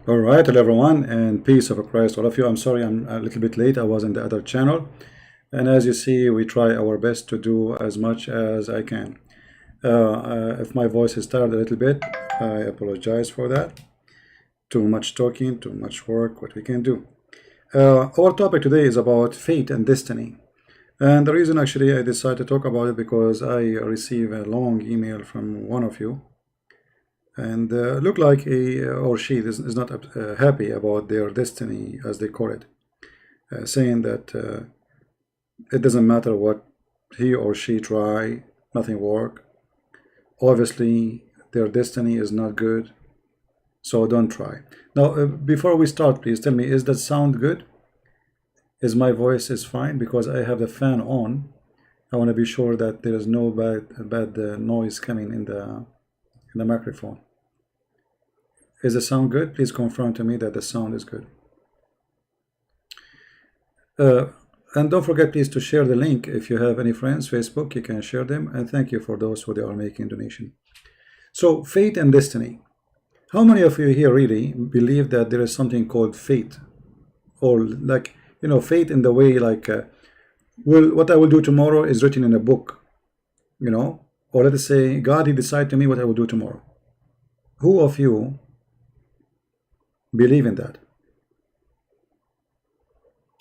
All right, hello everyone, and peace of Christ, all of you. I'm sorry I'm a little bit late. I was in the other channel, and as you see, we try our best to do as much as I can. If my voice is tired a little bit, I apologize for that. Too much talking, too much work, what we can do. Our topic today is about fate and destiny. And the reason actually I decided to talk about it because I received a long email from one of you, and look like he or she is not happy about their destiny, as they call it, saying that it doesn't matter what he or she try, nothing work. Obviously, their destiny is not good, so don't try. Now, before we start, please tell me, is that sound good? Is my voice is fine? Because I have the fan on. I want to be sure that there is no bad noise coming in the microphone. Is the sound good? Please confirm to me that the sound is good. And don't forget, please, to share the link. If you have any friends, Facebook, you can share them. And thank you for those who they are making donation. So, fate and destiny. How many of you here really believe that there is something called fate? Or like, you know, fate in the way like, well, what I will do tomorrow is written in a book, you know? Or let us say, God, he decide to me what I will do tomorrow. Who of you believe in that?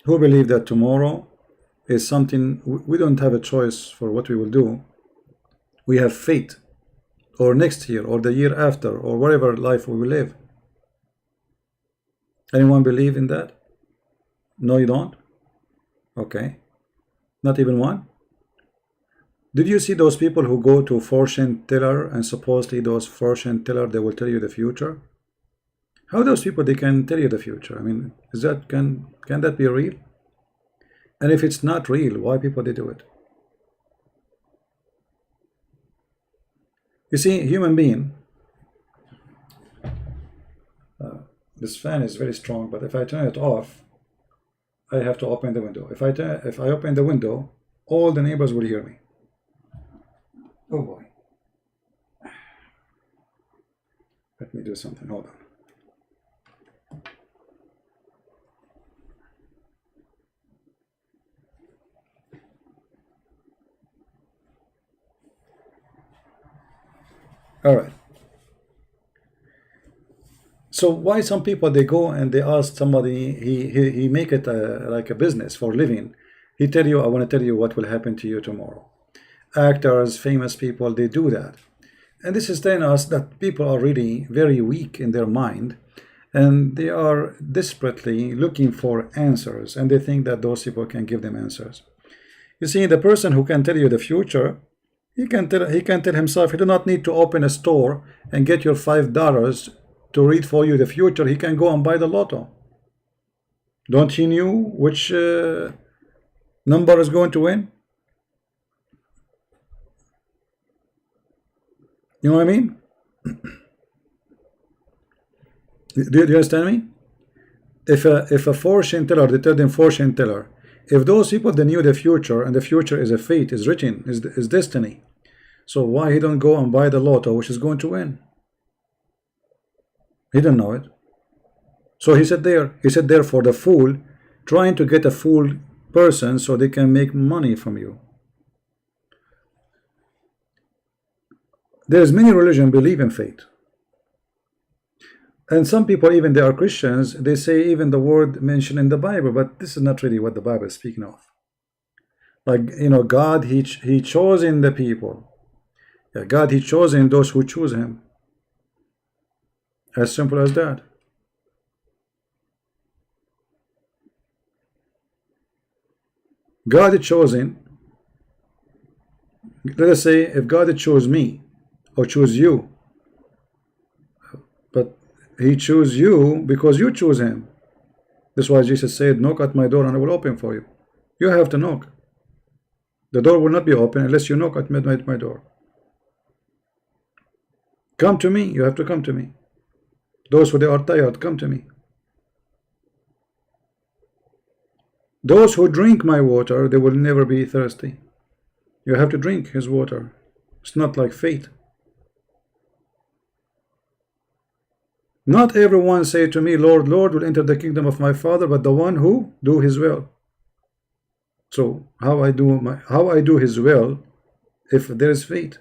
Who believe that tomorrow is something we don't have a choice for what we will do? We have fate, or next year, or the year after, or whatever life we will live. Anyone believe in that? No, you don't? Okay. Not even one? Did you see those people who go to fortune teller and supposedly those fortune teller, they will tell you the future? How those people, they can tell you the future? I mean, is that can that be real? And if it's not real, why people they do it? You see, human being, this fan is very strong, but if I turn it off, I have to open the window. If I open the window, all the neighbors will hear me. Oh boy. Let me do something. Hold on. All right. So why some people they go and they ask somebody, he make it like a business for living. He tell you, I want to tell you what will happen to you tomorrow. Actors, famous people, they do that. And this is telling us that people are really very weak in their mind, and they are desperately looking for answers, and they think that those people can give them answers. You see, the person who can tell you the future, he can tell himself he do not need to open a store and get your $5 to read for you the future. He can go and buy the lotto. Don't he knew which number is going to win? You know what I mean? Do you understand me? If a fortune teller, they tell them fortune teller, if those people they knew the future, and the future is a fate, is written, is destiny, so why he don't go and buy the lotto which is going to win? He didn't know it. So he said there for the fool, trying to get a fool person so they can make money from you. There's many religions believe in fate. And some people, even they are Christians, they say even the word mentioned in the Bible, but this is not really what the Bible is speaking of. Like, you know, God, he chosen the people. Yeah, God, he chosen those who choose him. As simple as that. God is chosen. Let us say if God chose me or choose you, but he chose you because you choose him. That's why Jesus said, knock at my door and I will open for you. You have to knock. The door will not be open unless you knock at my door. Come to me. You have to come to me. Those who they are tired, come to me. Those who drink my water, they will never be thirsty. You have to drink his water. It's not like fate. Not everyone say to me, Lord, Lord, will enter the kingdom of my Father, but the one who do his will. So how I do his will if there is faith?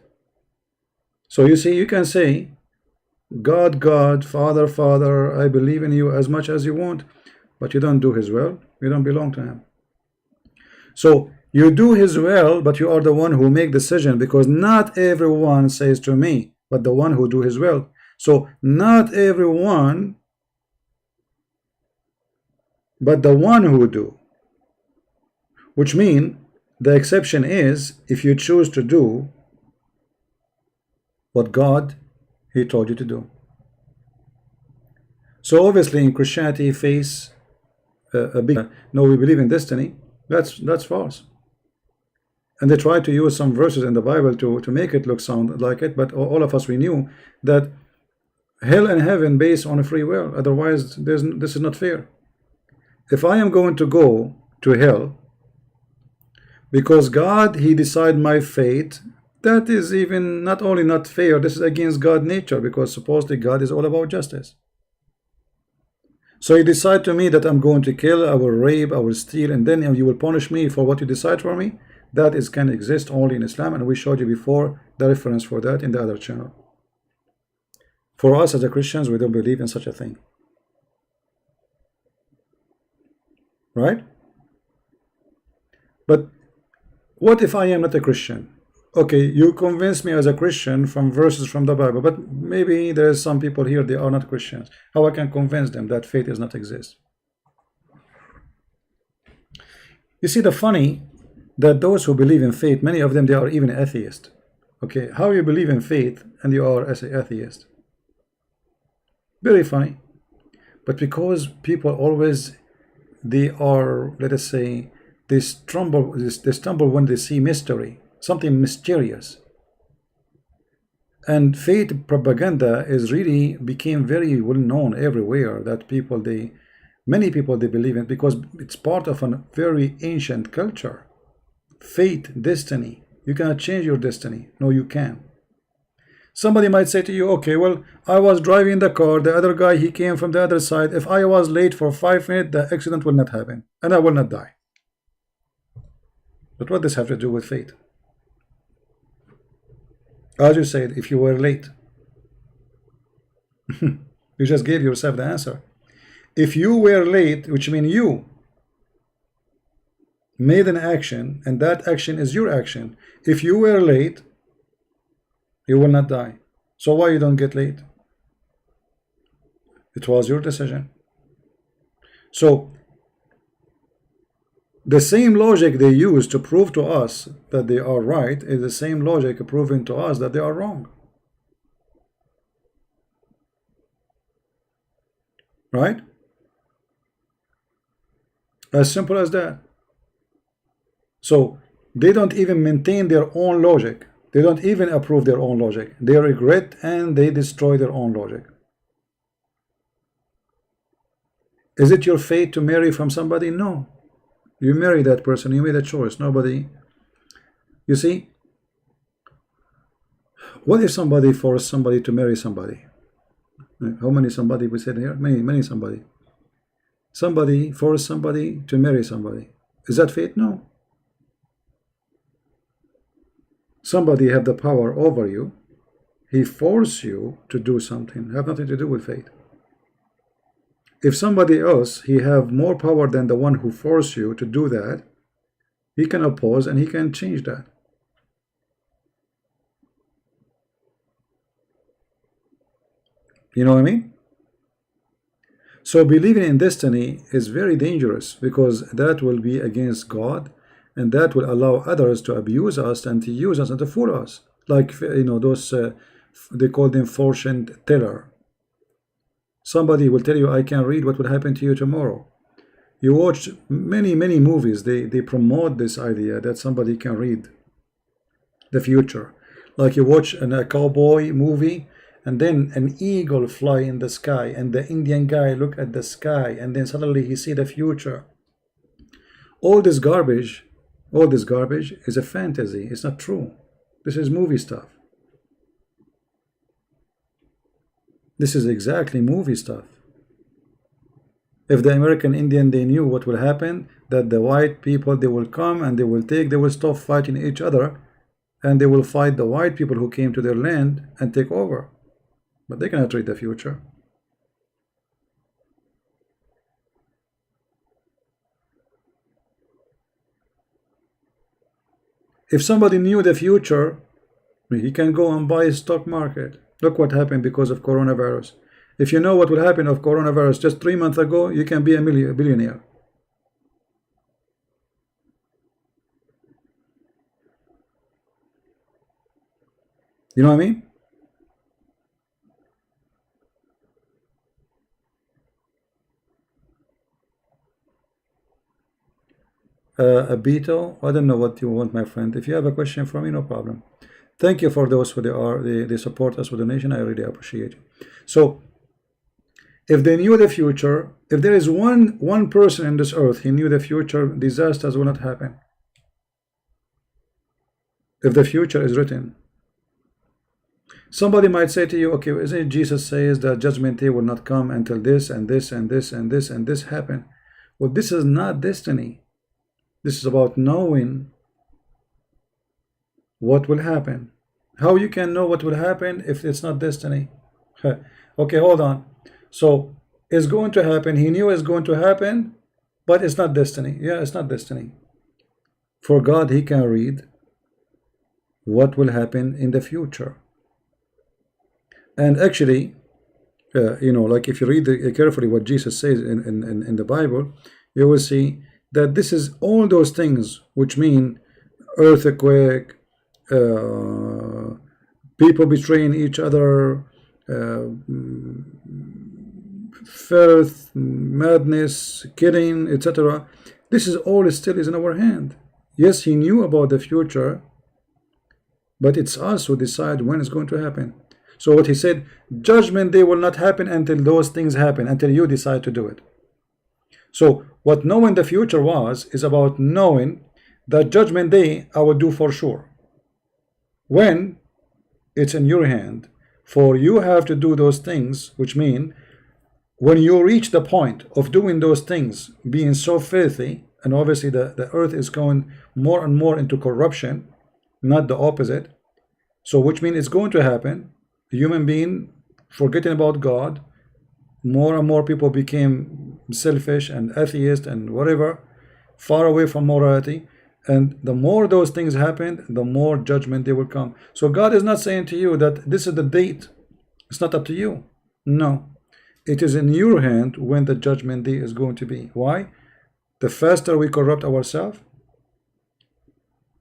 So you see, you can say, God, God, Father, Father, I believe in you as much as you want, but you don't do his will, you don't belong to him. So you do his will, but you are the one who make decision, because not everyone says to me, but the one who do his will. So not everyone, but the one who do, which mean the exception is if you choose to do what God he told you to do. So obviously in Christianity face a big no, we believe in destiny. That's false. And they try to use some verses in the Bible to make it look sound like it, but all of us, we knew that hell and heaven based on a free will. Otherwise this is not fair. If I am going to go to hell because God he decide my fate, that is even not only not fair, this is against God's nature, because supposedly God is all about justice. So you decide to me that I'm going to kill, I will rape, I will steal, and then you will punish me for what you decide for me. That is can exist only in Islam, and we showed you before the reference for that in the other channel. For us as a Christians, we don't believe in such a thing. Right? But what if I am not a Christian? Okay, you convince me as a Christian from verses from the Bible, but maybe there is some people here, they are not Christians. How I can convince them that faith does not exist? You see, the funny that those who believe in faith, many of them, they are even atheists. Okay, how you believe in faith and you are as an atheist? Very funny. But because people always, they are, let us say, they stumble when they see mystery, something mysterious. And faith propaganda is really became very well known everywhere, that people, many people, they believe in, because it's part of a very ancient culture. Fate, destiny. You cannot change your destiny. No, you can. Somebody might say to you, okay, well, I was driving the car, the other guy, he came from the other side. If I was late for 5 minutes, the accident will not happen, and I will not die. But what does this have to do with fate? As you said, if you were late, you just gave yourself the answer. If you were late, which means you made an action, and that action is your action. If you were late, you will not die. So why you don't get late? It was your decision. So the same logic they use to prove to us that they are right is the same logic proving to us that they are wrong. Right? As simple as that. So they don't even maintain their own logic. They don't even approve their own logic. They regret and they destroy their own logic. Is it your fate to marry from somebody? No. You marry that person, you made a choice. Nobody. You see, what if somebody forced somebody to marry somebody? How many somebody we said here? Many somebody. Somebody forced somebody to marry somebody. Is that fate? No. Somebody have the power over you. He forced you to do something. Have nothing to do with fate. If somebody else, he have more power than the one who forced you to do that, he can oppose and he can change that. You know what I mean? So believing in destiny is very dangerous, because that will be against God, and that will allow others to abuse us and to use us and to fool us. Like, you know, those, they call them fortune teller. Somebody will tell you, I can read what will happen to you tomorrow. You watch many movies, they promote this idea that somebody can read the future. Like you watch a cowboy movie, and then an eagle fly in the sky, and the Indian guy look at the sky, and then suddenly he see the future. All this garbage is a fantasy. It's not true. This is movie stuff. This is exactly movie stuff. If the American Indian, they knew what will happen, that the white people, they will come and they will stop fighting each other, and they will fight the white people who came to their land and take over. But they cannot read the future. If somebody knew the future, he can go and buy a stock market. Look what happened because of coronavirus. If you know what will happen of coronavirus just 3 months ago, you can be a billionaire. You know what I mean? Abito, I don't know what you want, my friend. If you have a question for me, no problem. Thank you for those who they support us with donation. I really appreciate it. So, if they knew the future, if there is one person in this earth, he knew the future, disasters will not happen. If the future is written. Somebody might say to you, okay, isn't it Jesus says that judgment day will not come until this and this and this and this and this happen? Well, this is not destiny. This is about knowing what will happen. How you can know what will happen if it's not destiny? Okay, hold on. So it's going to happen. He knew it's going to happen, but it's not destiny. Yeah, it's not destiny. For God, he can read what will happen in the future. And actually, you know, like if you read carefully what Jesus says in the Bible, you will see that this is all those things which mean earthquake, people betraying each other, filth, madness, killing, etc. This is all still is in our hand. Yes, he knew about the future, but it's us who decide when it's going to happen. So what he said, judgment day will not happen until those things happen, until you decide to do it. So what knowing the future is about knowing that judgment day I will do for sure. When it's in your hand, for you have to do those things, which mean when you reach the point of doing those things, being so filthy, and obviously the earth is going more and more into corruption, not the opposite. So which means it's going to happen. Human being forgetting about God, more and more people became selfish and atheist and whatever, far away from morality. And the more those things happen, the more judgment they will come. So God is not saying to you that this is the date. It's not up to you. No, it is in your hand when the judgment day is going to be. Why? The faster we corrupt ourselves,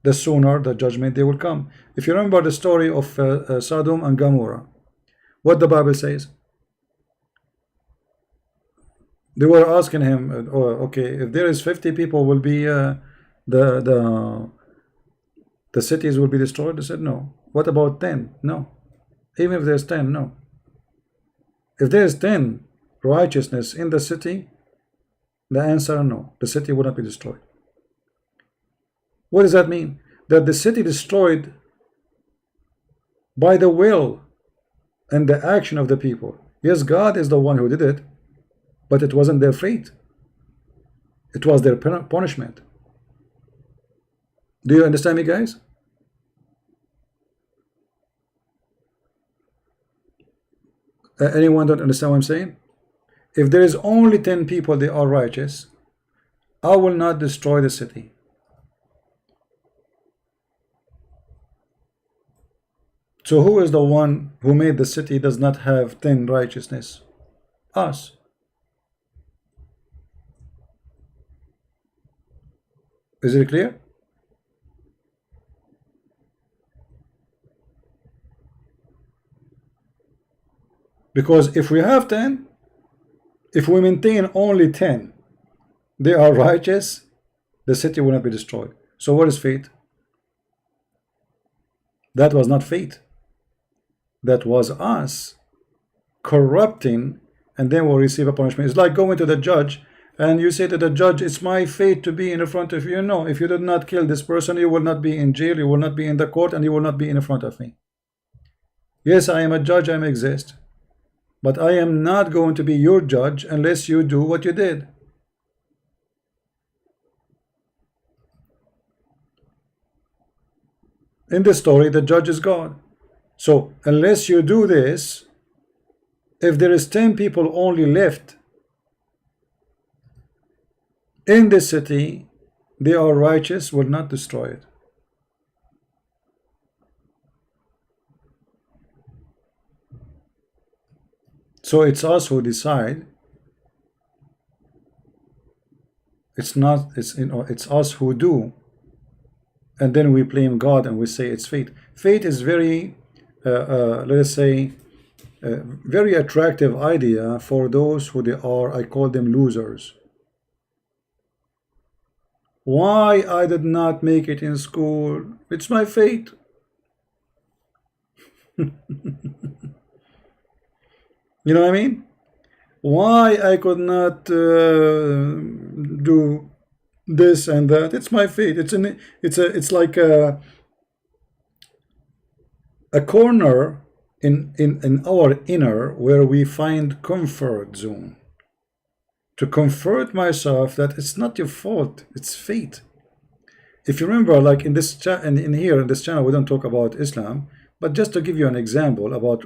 the sooner the judgment day will come. If you remember the story of Sodom and Gomorrah, what the Bible says, they were asking him, oh, okay, if there is 50 people, will be the cities will be destroyed? They said no. What about 10? No. Even if there's 10, no. If there's 10 righteousness in the city, the answer no. The city will not be destroyed. What does that mean? That the city destroyed by the will and the action of the people. Yes, God is the one who did it, but it wasn't their fate. It was their punishment. Do you understand me, guys? Anyone don't understand what I'm saying? If there is only 10 people, they are righteous, I will not destroy the city. So who is the one who made the city does not have 10 righteousness? Us. Is it clear? Because if we have 10, if we maintain only 10, they are righteous, the city will not be destroyed. So what is fate? That was not fate. That was us corrupting, and then we'll receive a punishment. It's like going to the judge and you say to the judge, it's my fate to be in front of you. No, if you did not kill this person, you will not be in jail, you will not be in the court, and you will not be in front of me. Yes, I am a judge, I exist. but I am not going to be your judge unless you do what you did. In this story, the judge is God. So unless you do this, if there is 10 people only left in the city, they are righteous, will not destroy it. So it's us who decide. It's not, it's us who do. And then we blame God and we say it's fate. Fate is very, let us say, very attractive idea for those who they are, I call them losers. Why I did not make it in school? It's my fate. You know what I mean? Why I could not do this and that? It's my fate. It's like a corner in our inner where we find comfort zone. To comfort myself that it's not your fault, it's fate. If you remember, like in this chat and in here in this channel, we don't talk about Islam, but just to give you an example about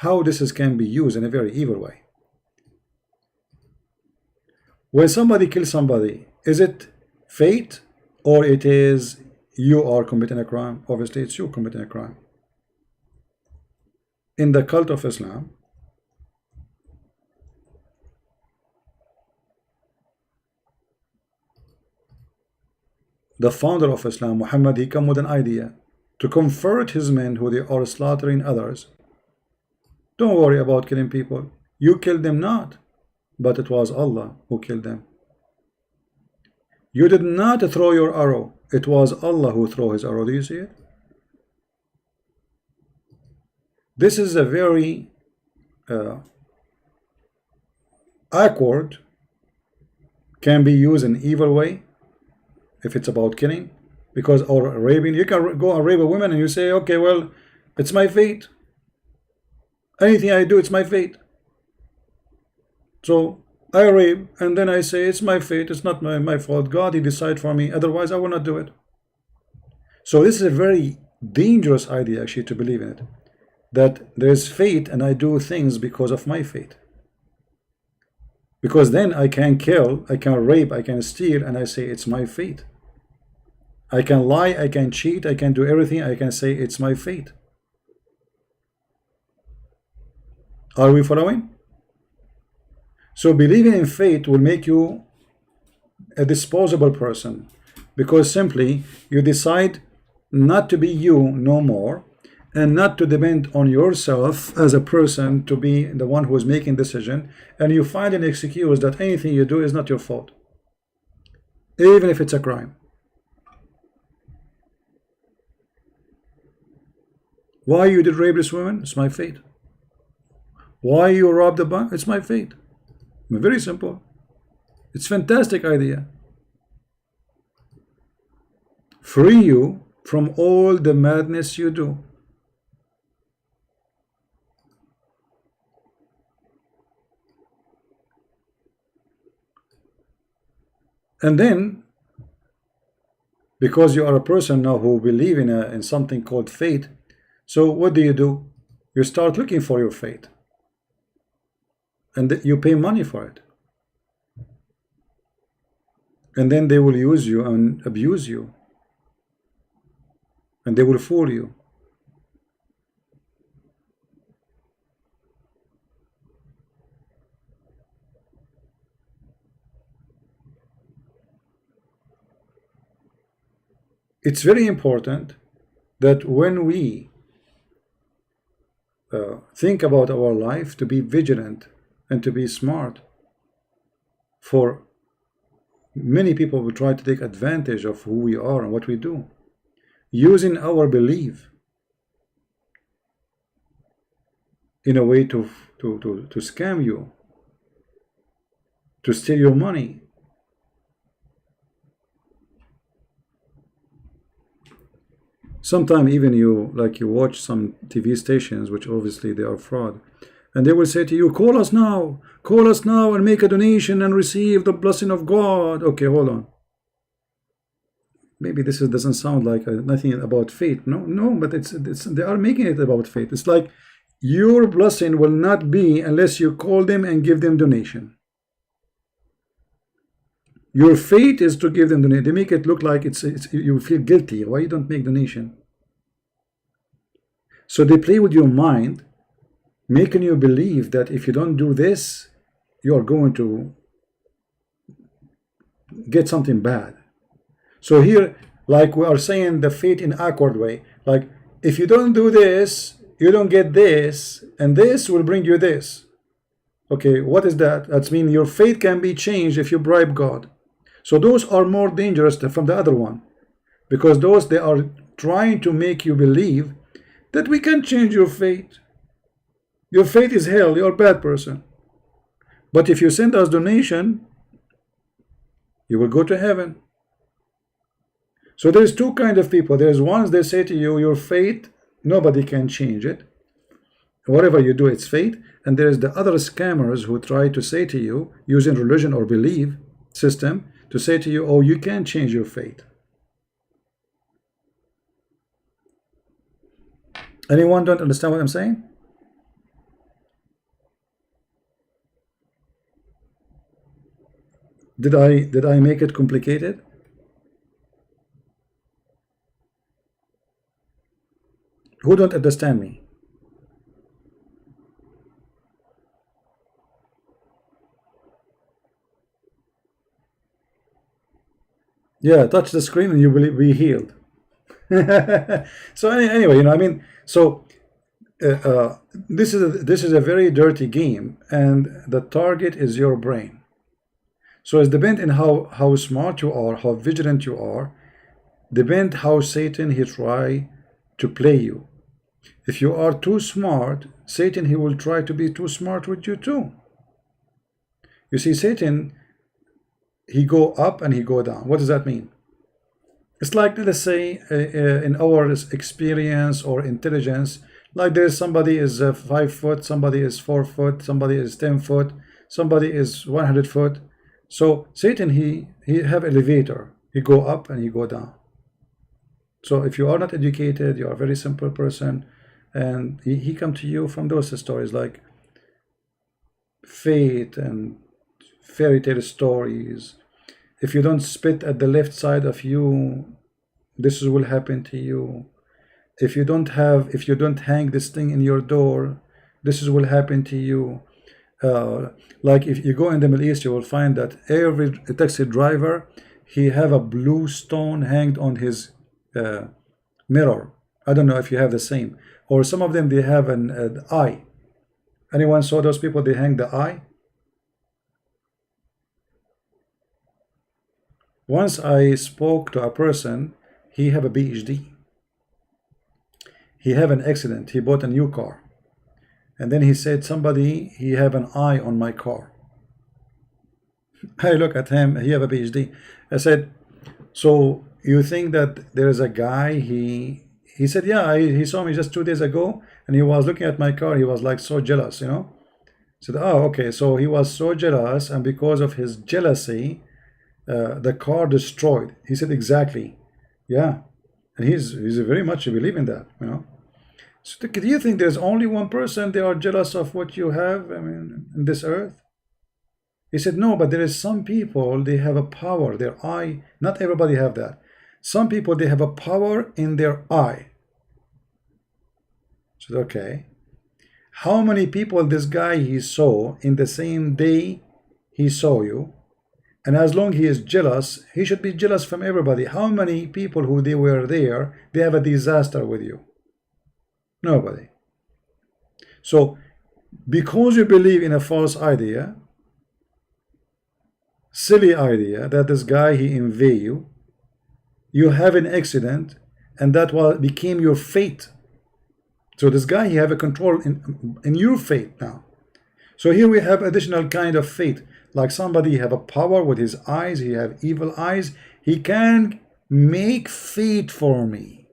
how this can be used in a very evil way. When somebody kills somebody, is it fate or it is you are committing a crime? Obviously, it's you committing a crime. In the cult of Islam, the founder of Islam, Muhammad, he come with an idea to comfort his men who they are slaughtering others. Don't worry about killing people. You killed them not, but it was Allah who killed them. You did not throw your arrow. It was Allah who threw his arrow. Do you see it? This is a very awkward, can be used in evil way if it's about killing, because or raping. You can go and rape a woman and you say, okay, well, it's my fate. Anything I do, it's my fate. So I rape and then I say it's my fate, it's not my fault. God, he decide for me, otherwise I will not do it. So this is a very dangerous idea actually to believe in it, that there's fate and I do things because of my fate. Because then I can kill, I can rape, I can steal, and I say it's my fate. I can lie, I can cheat, I can do everything, I can say it's my fate. Are we following? So believing in fate will make you a disposable person, because simply you decide not to be you no more, and not to depend on yourself as a person to be the one who is making decision, and you find an excuse that anything you do is not your fault, even if it's a crime. Why you did rape this woman? It's my fate. Why you robbed the bank? It's my fate. Very simple. It's a fantastic idea. Free you from all the madness you do. And then, because you are a person now who believe in something called fate, so what do? You start looking for your fate, and you pay money for it, and then they will use you and abuse you, and they will fool you. It's very important that when we think about our life, to be vigilant and to be smart. For many people will try to take advantage of who we are and what we do, using our belief in a way to scam you, to steal your money. Sometimes even you watch some TV stations, which obviously they are fraud, And they will say to you, call us now and make a donation and receive the blessing of God. Okay, hold on. Maybe this doesn't sound like nothing about faith. No, but it's they are making it about faith. It's like your blessing will not be unless you call them and give them donation. Your faith is to give them donation. They make it look like it's you feel guilty. Why you don't make donation? So they play with your mind, making you believe that if you don't do this, you are going to get something bad. So here, like we are saying the faith in awkward way, like if you don't do this, you don't get this, and this will bring you this. Okay, what is that? That means your faith can be changed if you bribe God. So those are more dangerous from the other one, because those, they are trying to make you believe that we can change your fate. Your fate is hell, you're a bad person. But if you send us donation, you will go to heaven. So there's two kinds of people. There's ones, they say to you, your fate, nobody can change it. Whatever you do, it's fate. And there's the other scammers who try to say to you, using religion or belief system, to say to you, oh, you can't change your fate. Anyone don't understand what I'm saying? Did I make it complicated? Who don't understand me? Yeah, touch the screen and you will be healed. So anyway, I mean, so this is a very dirty game, and the target is your brain. So it depends on how smart you are, how vigilant you are, depend how Satan he try to play you. If you are too smart, Satan he will try to be too smart with you too. You see, Satan, he go up and he go down. What does that mean? It's like, let's say, in our experience or intelligence, like there's somebody is 5 foot, somebody is 4 foot, somebody is 10 foot, somebody is 100 foot. So Satan, he have elevator. He go up and he go down. So if you are not educated, you are a very simple person, and he come to you from those stories like fate and fairy tale stories. If you don't spit at the left side of you, this will happen to you. If you don't hang this thing in your door, this will happen to you. Like if you go in the Middle East, you will find that every taxi driver, he have a blue stone hanged on his mirror. I don't know if you have the same, or some of them they have an eye. Anyone saw those people? They hang the eye. Once I spoke to a person, he have a PhD. He have an accident. He bought a new car, and then he said, somebody, he have an eye on my car. I look at him, he have a PhD. I said, so you think that there is a guy, he said, yeah, he saw me just 2 days ago, and he was looking at my car. He was like so jealous, I said, oh, okay. So he was so jealous, and because of his jealousy, the car destroyed. He said, exactly. Yeah. And he's very much believe in that, So do you think there's only one person they are jealous of what you have, in this earth? He said, no, but there is some people, they have a power, their eye. Not everybody have that. Some people, they have a power in their eye. I said, okay. How many people this guy he saw in the same day he saw you? And as long he is jealous, he should be jealous from everybody. How many people who they were there, they have a disaster with you? Nobody. So, because you believe in a false idea, silly idea, that this guy, he invade you, you have an accident, and that became your fate. So this guy, he have a control in your fate now. So here we have additional kind of fate. Like somebody have a power with his eyes, he have evil eyes, he can make fate for me.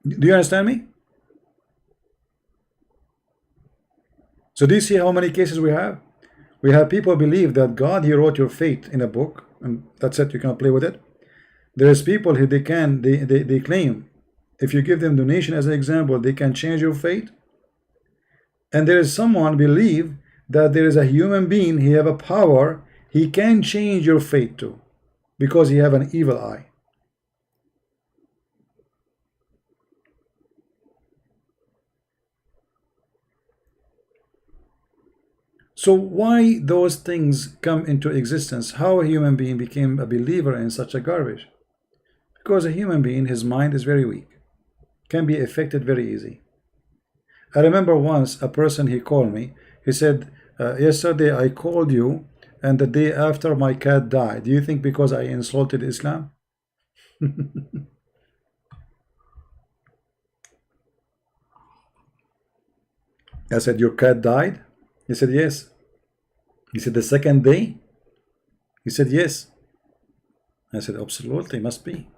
Do you understand me? So do you see how many cases we have? We have people believe that God, he wrote your fate in a book, and that's it, you cannot play with it. There's people who they claim if you give them donation as an example, they can change your fate. And there is someone believe that there is a human being, he have a power, he can change your fate too, because he have an evil eye. So why those things come into existence? How a human being became a believer in such a garbage? Because a human being, his mind is very weak, can be affected very easy. I remember once a person, he called me, he said, yesterday I called you and the day after my cat died. Do you think because I insulted Islam? I said, your cat died? He said, yes. He said, the second day? He said, yes. I said, absolutely, must be.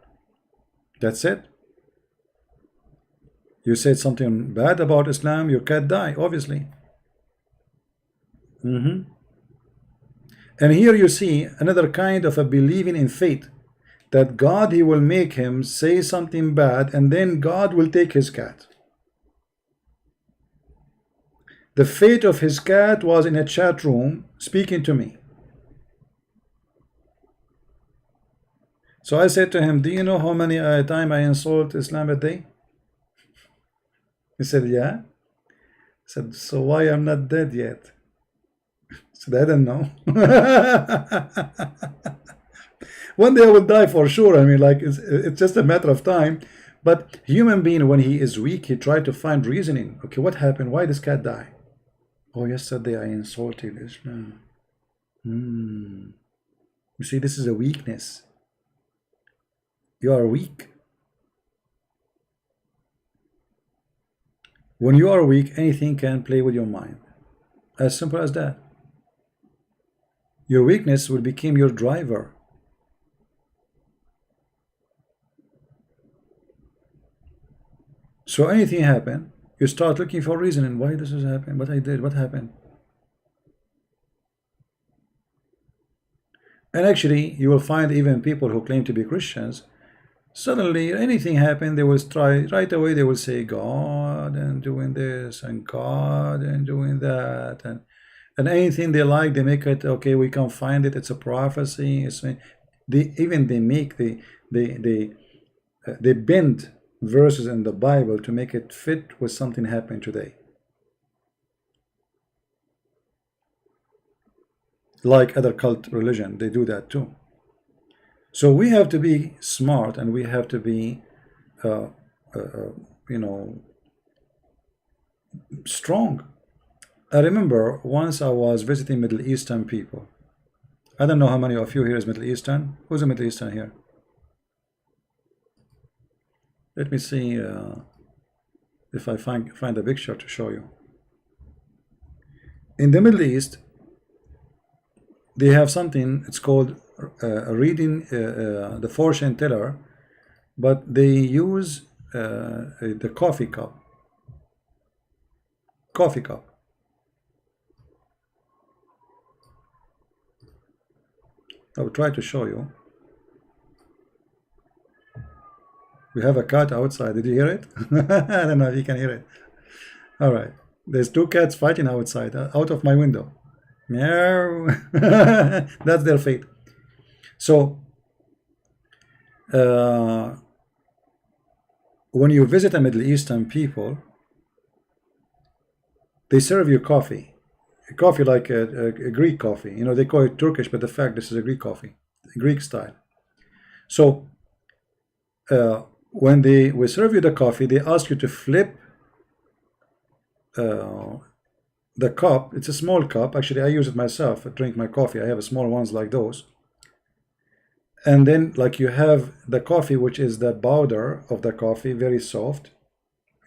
That's it. You said something bad about Islam, your cat died, obviously. And here you see another kind of a believing in fate, that God, he will make him say something bad and then God will take his cat. The fate of his cat was in a chat room speaking to me. So I said to him, do you know how many times I insult Islam a day? He said, yeah. I said, so why I'm not dead yet? I said, I don't know. One day I will die for sure. I mean, like, it's just a matter of time. But human being, when he is weak, he try to find reasoning. Okay, what happened? Why this cat die? Oh, yesterday I insulted Islam. You see, this is a weakness. You are weak. When you are weak, anything can play with your mind. As simple as that. Your weakness will become your driver. So anything happen, you start looking for reasoning. Why this is happening? What I did? What happened? And actually, you will find even people who claim to be Christians, suddenly anything happened, they will try right away, they will say God and doing this and God and doing that, and anything they like, they make it okay, we can find it, it's a prophecy. They make they bend verses in the Bible to make it fit with something happening today. Like other cult religion, they do that too. So we have to be smart, and we have to be, you know, strong. I remember once I was visiting Middle Eastern people. I don't know how many of you here is Middle Eastern. Who's a Middle Eastern here? Let me see if I find a picture to show you. In the Middle East, they have something, it's called reading the fortune teller, but they use the coffee cup. Coffee cup. I will try to show you. We have a cat outside. Did you hear it? I don't know if you can hear it. All right. There's two cats fighting outside, out of my window. Meow. That's their fate. So, when you visit a Middle Eastern people, they serve you coffee. Coffee like a Greek coffee. You know, they call it Turkish, but the fact this is a Greek coffee, Greek style. So, when they will serve you the coffee, they ask you to flip the cup. It's a small cup. Actually, I use it myself. I drink my coffee. I have small ones like those. And then, like, you have the coffee, which is the powder of the coffee, very soft.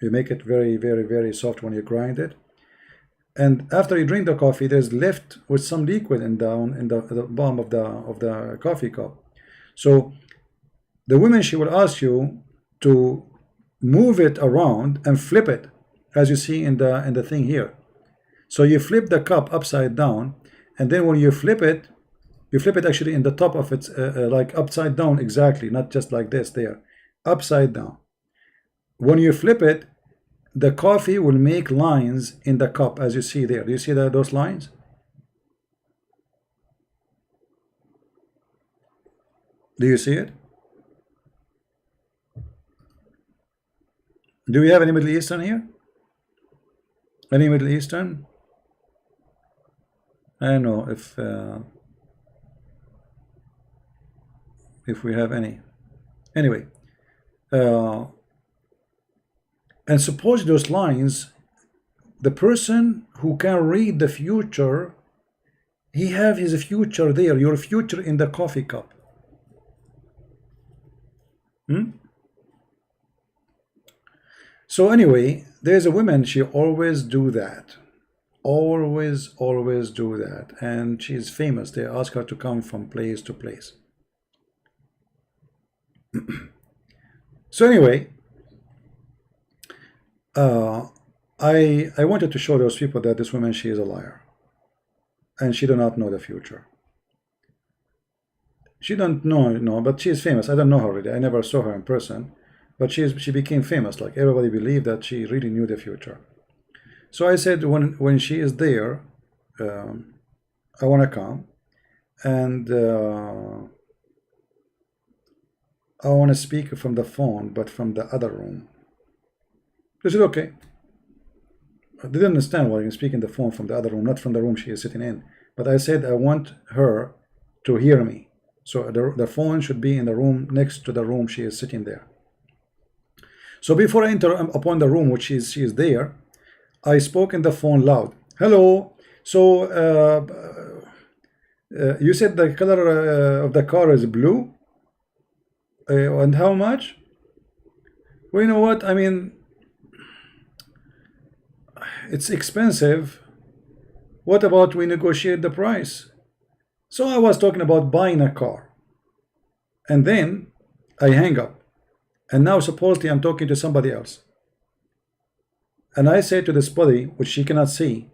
You make it very, very, very soft when you grind it. And after you drink the coffee, there's left with some liquid down in the bottom of the coffee cup. So the woman, she will ask you to move it around and flip it, as you see in the thing here. So you flip the cup upside down, and then when you flip it actually in the top of it, like upside down, exactly, not just like this there, upside down. When you flip it, the coffee will make lines in the cup, as you see there. Do you see that, those lines? Do you see it? Do we have any Middle Eastern here? Any Middle Eastern? I don't know if we have any. Anyway, and suppose those lines, the person who can read the future, he have his future there, your future in the coffee cup. So anyway, there's a woman, she always do that. Always do that. And she's famous. They ask her to come from place to place. So anyway, I wanted to show those people that this woman, she is a liar. And she do not know the future. She don't know, no, but she is famous. I don't know her really. I never saw her in person. But she became famous. Like everybody believed that she really knew the future. So I said, when she is there, I want to come, and I want to speak from the phone, but from the other room. They said, okay. I didn't understand why you can speak in the phone from the other room, not from the room she is sitting in. But I said I want her to hear me. So the phone should be in the room next to the room she is sitting there. So before I enter upon the room which she is there, I spoke in the phone loud. Hello. So you said the color of the car is blue. And how much? Well, you know what? I mean, it's expensive. What about we negotiate the price? So I was talking about buying a car. And then I hang up. And now supposedly I'm talking to somebody else. And I say to this body, which she cannot see,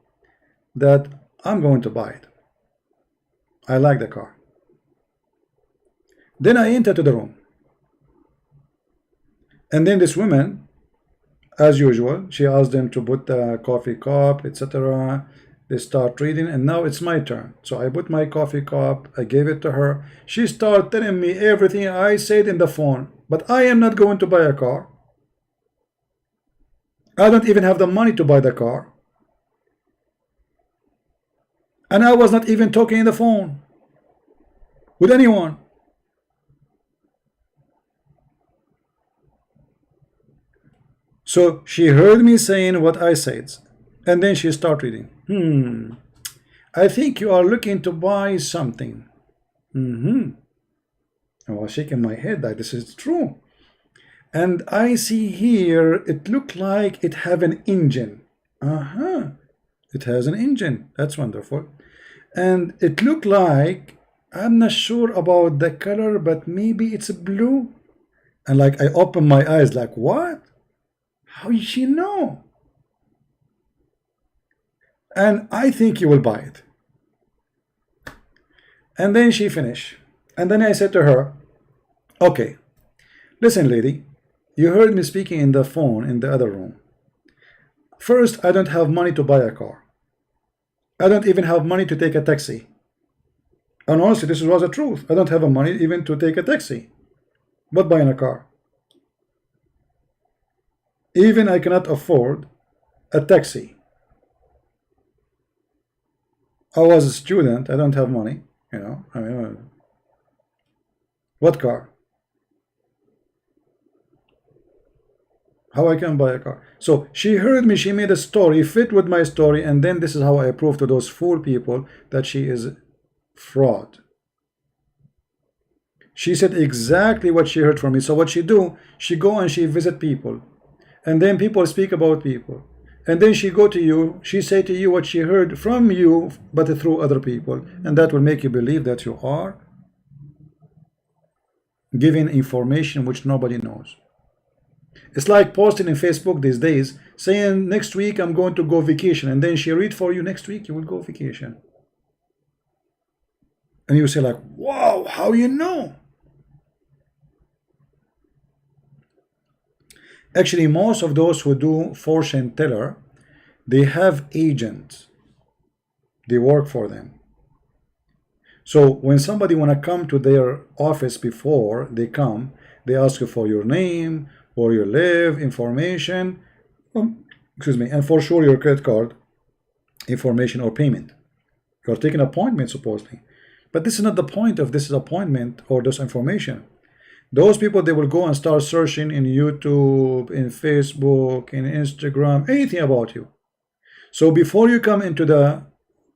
that I'm going to buy it. I like the car. Then I enter to the room. And then this woman, as usual, she asked them to put the coffee cup, etc. They start reading, and now it's my turn. So I put my coffee cup, I gave it to her. She started telling me everything I said in the phone. But I am not going to buy a car. I don't even have the money to buy the car. And I was not even talking in the phone with anyone. So she heard me saying what I said. And then she started reading. I think you are looking to buy something. I was shaking my head like this is true. And I see here, it looked like it have an engine. It has an engine. That's wonderful. And it looked like, I'm not sure about the color, but maybe it's blue. And like I opened my eyes like, what? How did she know? And I think you will buy it. And then she finished. And then I said to her, okay, listen, lady, you heard me speaking in the phone in the other room. First, I don't have money to buy a car. I don't even have money to take a taxi. And honestly, this was the truth. I don't have money even to take a taxi, but buying a car. Even I cannot afford a taxi. I was a student. I don't have money. You know, I mean, what car? How I can buy a car? So she heard me. She made a story fit with my story, and then this is how I prove to those fool people that she is fraud. She said exactly what she heard from me. So what she do? She go and she visit people, and then people speak about people. And then she go to you, she say to you what she heard from you, but through other people. And that will make you believe that you are giving information which nobody knows. It's like posting in Facebook these days saying next week I'm going to go vacation, and then she read for you next week you will go vacation. And you say like, wow, how you know? Actually, most of those who do fortune teller, they have agents. They work for them. So when somebody want to come to their office, before they come, they ask you for your name, where you live, information, excuse me, and for sure your credit card information or payment. You're taking an appointment supposedly. But this is not the point of this appointment or this information. Those people, they will go and start searching in YouTube, in Facebook, in Instagram, anything about you. So before you come into the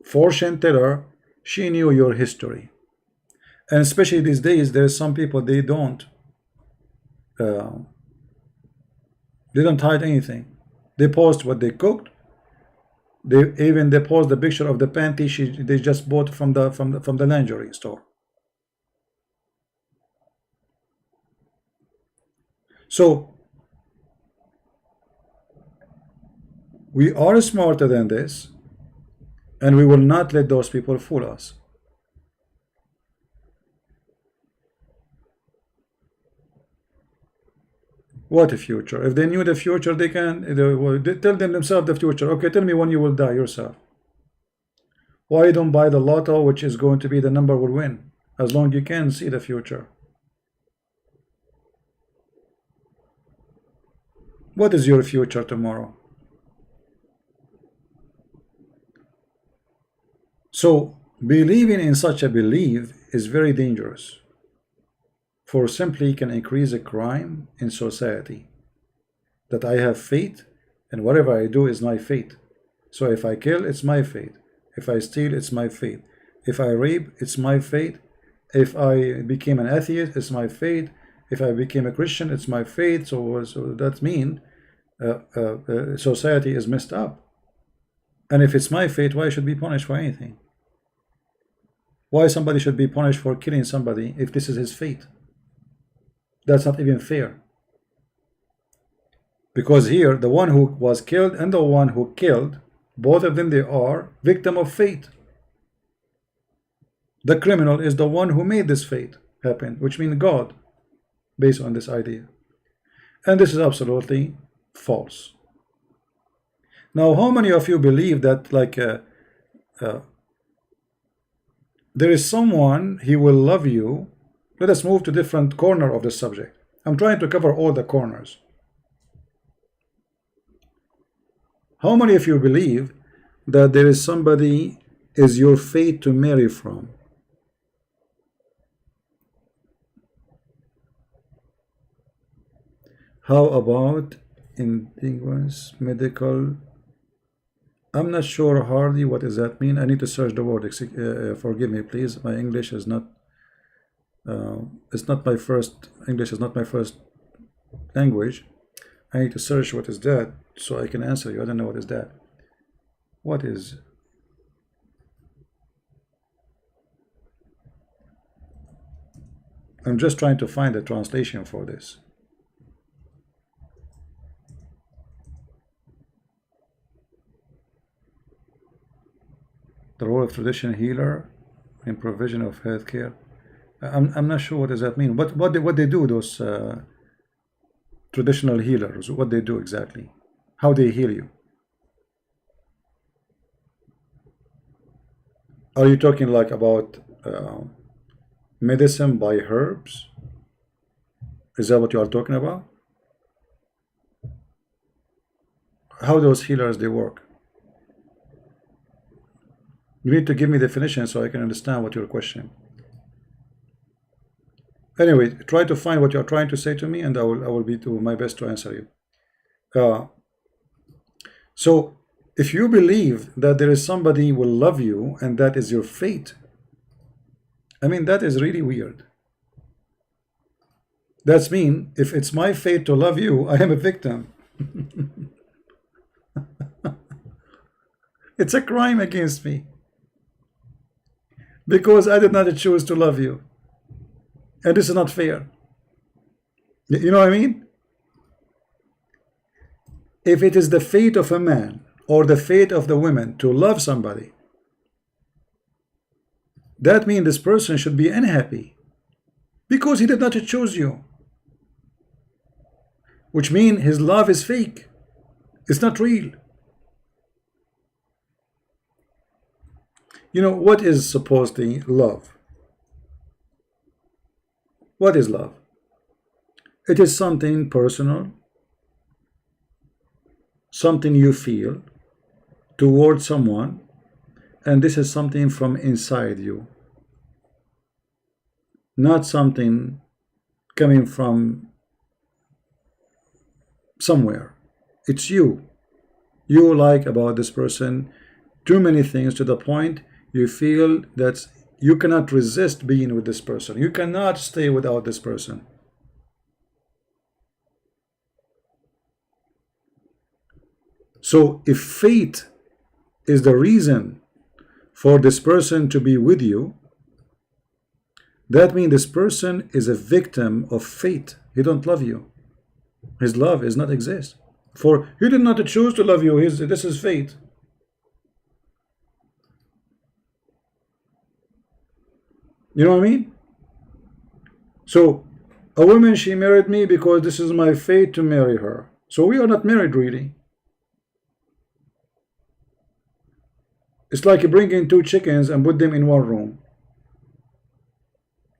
fortune teller, she knew your history. And especially these days, there's some people, they don't hide anything. They post what they cooked. They post the picture of the panty they just bought from the lingerie store. So we are smarter than this, and we will not let those people fool us. What a future? If they knew the future, they tell them themselves the future. Okay, tell me when you will die yourself. Why don't buy the lotto, which is going to be the number will win, as long as you can see the future? What is your future tomorrow? So believing in such a belief is very dangerous, for simply can increase a crime in society. That I have faith, and whatever I do is my fate. So if I kill, it's my fate. If I steal, it's my fate. If I rape, it's my fate. If I became an atheist, it's my fate. If I became a Christian, it's my fate. So that means society is messed up. And if it's my fate, why should I be punished for anything? Why somebody should be punished for killing somebody if this is his fate? That's not even fair. Because here, the one who was killed and the one who killed, both of them, they are victim of fate. The criminal is the one who made this fate happen, which means God, based on this idea. And this is absolutely false. Now, how many of you believe that, like, there is someone, he will love you? Let us move to different corner of the subject. I'm trying to cover all the corners. How many of you believe that there is somebody is your fate to marry from? How about indigenous medical? I'm not sure, Hardy, what does that mean? I need to search the word. Forgive me, please. My English is not. It's not my first. English is not my first language. I need to search what is that so I can answer you. I don't know what is that. What is? I'm just trying to find a translation for this. The role of traditional healer in provision of healthcare. I'm not sure what does that mean. What they do, those traditional healers? What they do exactly? How they heal you? Are you talking like about medicine by herbs? Is that what you are talking about? How those healers they work? You need to give me definition so I can understand what your question. Anyway, try to find what you are trying to say to me, and I will be to my best to answer you. So if you believe that there is somebody will love you and that is your fate, I mean, that is really weird. That's mean if it's my fate to love you, I am a victim. It's a crime against me because I did not choose to love you, and this is not fair. You know what I mean? if it is the fate of a man or the fate of the women to love somebody, that means this person should be unhappy because he did not choose you, which means his love is fake. It's not real. You know, what is supposedly love? What is love? It is something personal, something you feel towards someone, and this is something from inside you, not something coming from somewhere. It's you. You like about this person too many things to the point you feel that you cannot resist being with this person. You cannot stay without this person. So if fate is the reason for this person to be with you, that means this person is a victim of fate. He don't love you. His love is not exist. For he did not choose to love you. This is fate. You know what I mean? So a woman, she married me because this is my fate to marry her. So we are not married really. It's like bringing two chickens and put them in one room.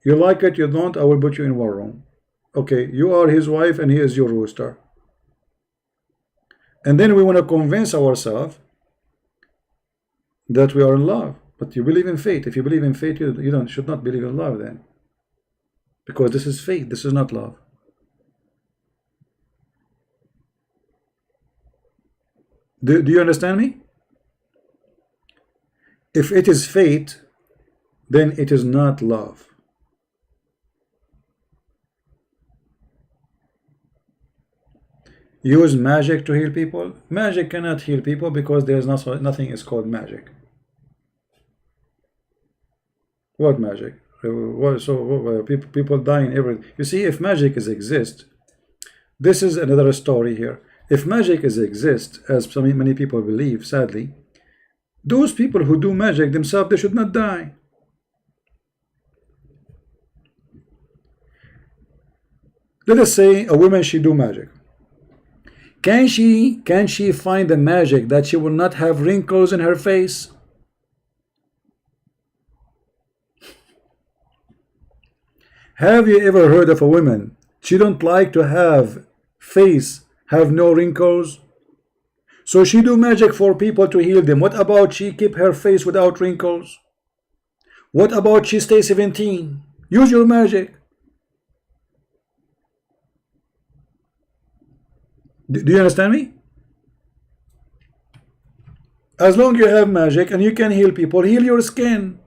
You like it, you don't, I will put you in one room. Okay, you are his wife and he is your rooster. And then we want to convince ourselves that we are in love. But you believe in fate. If you believe in fate, you should not believe in love then. Because this is fate, this is not love. Do you understand me? If it is fate, then it is not love. Use magic to heal people? Magic cannot heal people because there is nothing is called magic. What magic? People dying every. You see, if magic exists, this is another story here. If magic exists, as many people believe, sadly, those people who do magic themselves, they should not die. Let us say a woman, she do magic. Can she find the magic that she will not have wrinkles in her face? Have you ever heard of a woman, she don't like to have face have no wrinkles? So she do magic for people to heal them. What about she keep her face without wrinkles? What about she stay 17? Use your magic. Do you understand me? As long as you have magic and you can heal people, heal your skin.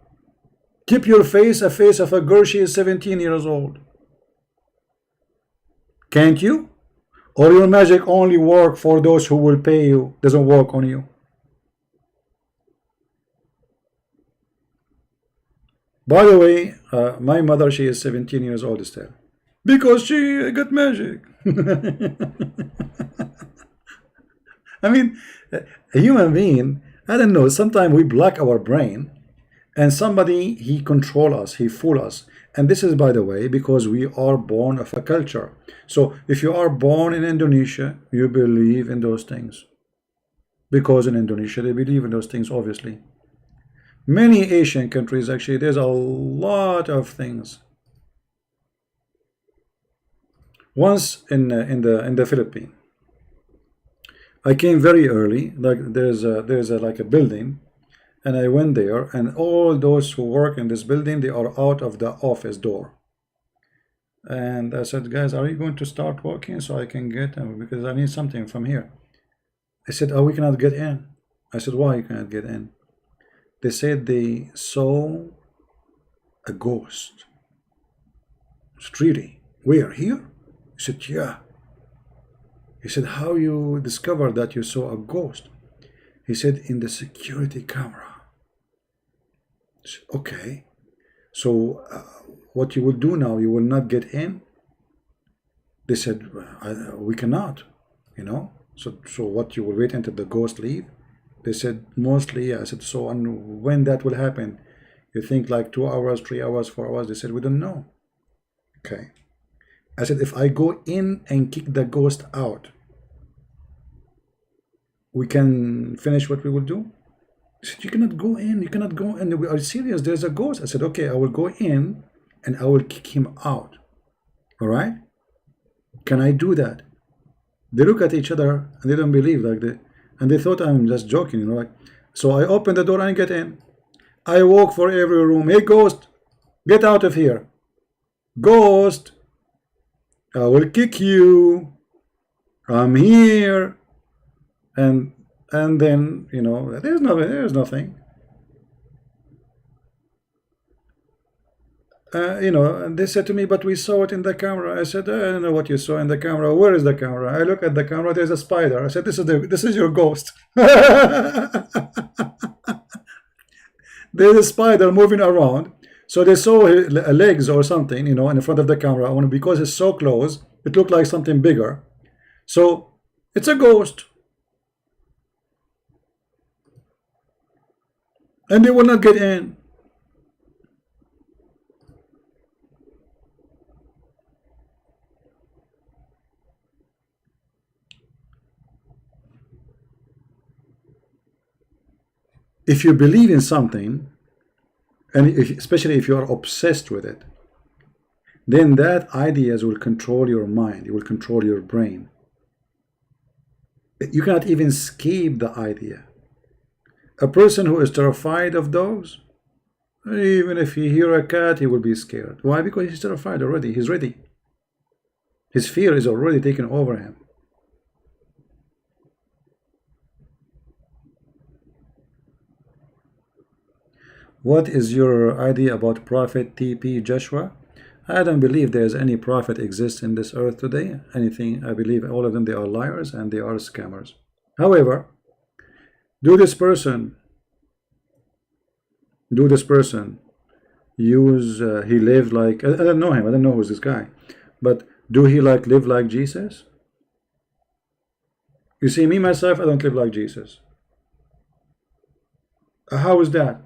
Keep your face a face of a girl, she is 17 years old. Can't you? Or your magic only work for those who will pay you, doesn't work on you? By the way, my mother, she is 17 years old still. Because she got magic. I mean, a human being, I don't know, sometimes we block our brain and somebody, he control us, he fool us. And this is, by the way, because we are born of a culture. So if you are born in Indonesia, you believe in those things. Because in Indonesia, they believe in those things, obviously. Many Asian countries, actually, there's a lot of things. Once in the Philippines, I came very early. Like there's like a building, and I went there, and all those who work in this building, they are out of the office door. And I said, guys, are you going to start working so I can get them, because I need something from here? I said, oh, we cannot get in. I said, why you cannot get in? They said they saw a ghost. Really? Where? Here? I said, yeah. He said, how you discovered that you saw a ghost? He said, in the security camera. I said, okay. So what you will do now, you will not get in? They said, we cannot, you know. So what, you will wait until the ghost leave? They said mostly. I said, so and when that will happen? You think like 2 hours, 3 hours, 4 hours? They said, we don't know. Okay. I said, if I go in and kick the ghost out, we can finish what we will do? He said, you cannot go in, you cannot go in. We are serious, there's a ghost. I said, okay, I will go in and I will kick him out. All right? Can I do that? They look at each other and they don't believe, and they thought I'm just joking, like. So I open the door and get in. I walk for every room. Hey, ghost, get out of here. Ghost, I will kick you. I'm here. And then, there's nothing. And they said to me, but we saw it in the camera. I said, I don't know what you saw in the camera. Where is the camera? I look at the camera, there's a spider. I said, this is your ghost. There's a spider moving around. So they saw legs or something, in front of the camera. Because it's so close, it looked like something bigger. So it's a ghost. And they will not get in. If you believe in something, and especially if you are obsessed with it, then that ideas will control your mind. It will control your brain. You cannot even escape the idea. A person who is terrified of dogs, even if he hear a cat, he will be scared. Why? Because he's terrified already. He's ready. His fear is already taken over him. What is your idea about Prophet TP Joshua? I don't believe there is any prophet exists in this earth today. Anything, I believe all of them, they are liars and they are scammers. However, do this person use, he lived like, I don't know him, I don't know who's this guy, but do he live like Jesus? You see, me myself, I don't live like Jesus. How is that?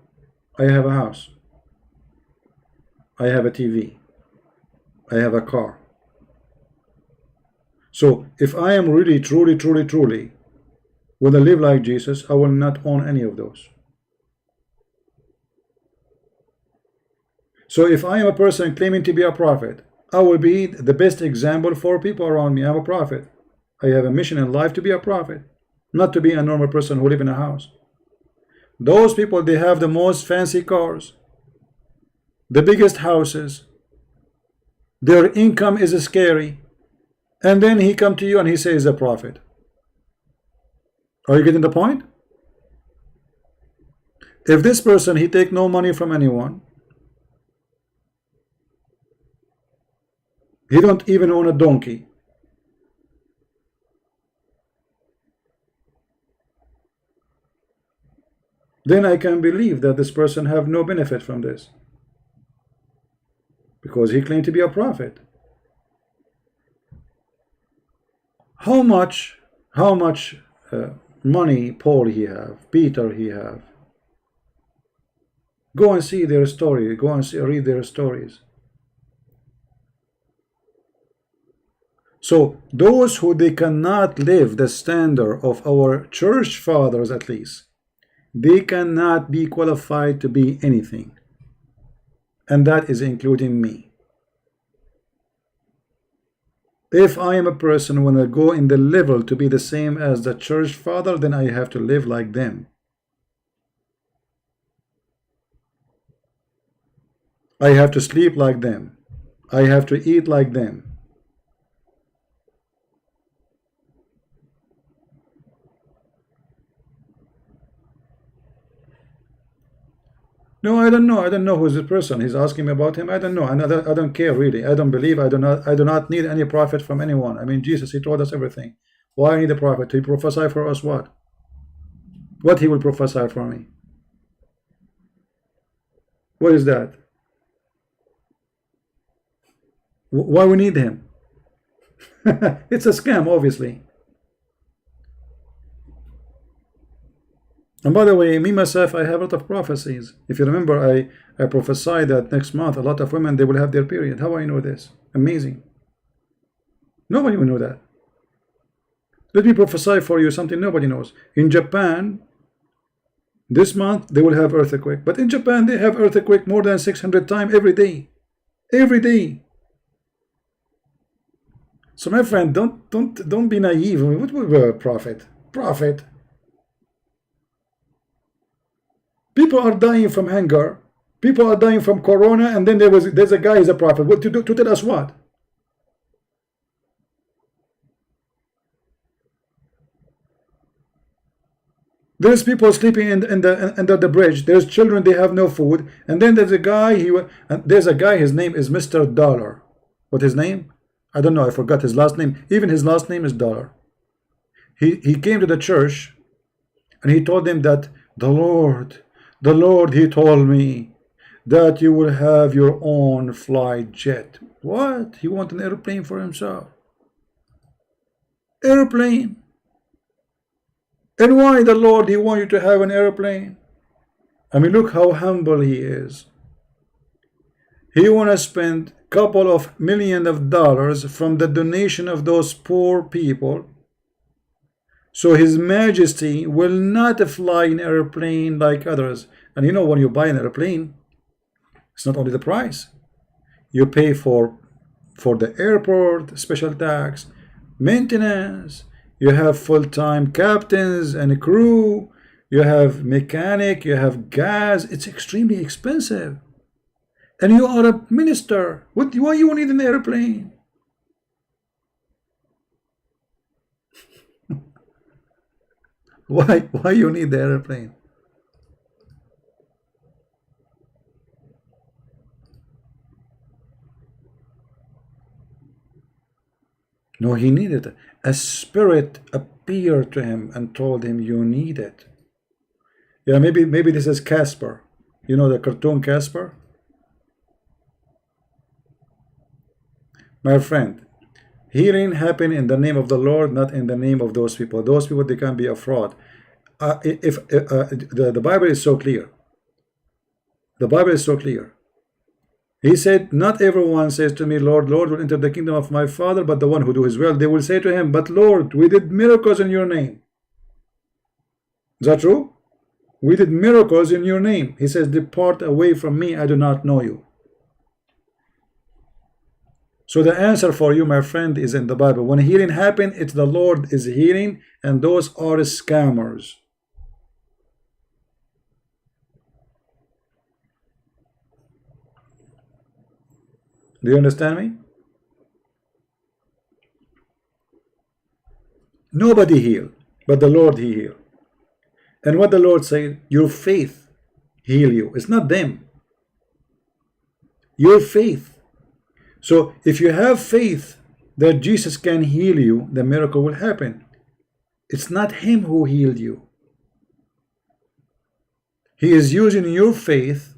I have a house, I have a TV, I have a car. So if I am really, truly when I live like Jesus, I will not own any of those. So if I am a person claiming to be a prophet, I will be the best example for people around me. I'm a prophet. I have a mission in life to be a prophet, not to be a normal person who live in a house. Those people, they have the most fancy cars, the biggest houses, their income is scary, and then he come to you and he says a prophet. Are you getting the point? If this person, he take no money from anyone, he don't even own a donkey, then I can believe that this person have no benefit from this, because he claimed to be a prophet. How much money Paul he have, Peter he have? Go and see their story. Go and read their stories. So those who they cannot live the standard of our church fathers, at least, they cannot be qualified to be anything, and that is including me. If I am a person, when I go in the level to be the same as the church father, then I have to live like them. I have to sleep like them. I have to eat like them. No, I don't know. I don't know who's this person. He's asking me about him. I don't know. And I don't care really. I don't believe. I do not need any prophet from anyone. I mean, Jesus, he told us everything. Why need a prophet? He prophesy for us what? What he will prophesy for me? What is that? Why we need him? It's a scam, obviously. And by the way, me myself, I have a lot of prophecies. If you remember, I prophesied that next month a lot of women, they will have their period. How I know this? Amazing. Nobody will know that. Let me prophesy for you something nobody knows. In Japan, this month they will have earthquake. But in Japan, they have earthquake more than 600 times every day. Every day. So my friend, don't be naive. What will be a prophet? Prophet. People are dying from hunger. People are dying from corona, and then there's a guy who's a prophet. What to tell us what? There's people sleeping under the bridge. There's children, they have no food. And then there's a guy, his name is Mr. Dollar. What his name? I don't know, I forgot his last name. Even his last name is Dollar. He came to the church and he told them that the Lord, he told me that you will have your own flight jet. What? He wants an airplane for himself. Airplane. And why the Lord, he wants you to have an airplane? I mean, look how humble he is. He want to spend a couple of millions of dollars from the donation of those poor people. So His Majesty will not fly an airplane like others. And you know, when you buy an airplane, it's not only the price. You pay for the airport, special tax, maintenance. You have full-time captains and a crew. You have mechanic. You have gas. It's extremely expensive. And you are a minister. Why you need an airplane? Why you need the airplane? No, he needed it. A spirit appeared to him and told him, you need it. Yeah, maybe this is Casper. You know the cartoon Casper? My friend, healing happen in the name of the Lord, not in the name of those people. Those people, they can be a fraud. The Bible is so clear. The Bible is so clear. He said, not everyone says to me, Lord, Lord, will enter the kingdom of my Father, but the one who do his will. They will say to him, but Lord, we did miracles in your name. Is that true? We did miracles in your name. He says, depart away from me, I do not know you. So the answer for you, my friend, is in the Bible. When healing happens, it's the Lord is healing, and those are scammers. Do you understand me? Nobody healed, but the Lord he healed. And what the Lord said, your faith heal you. It's not them. Your faith. So if you have faith that Jesus can heal you, the miracle will happen. It's not him who healed you. He is using your faith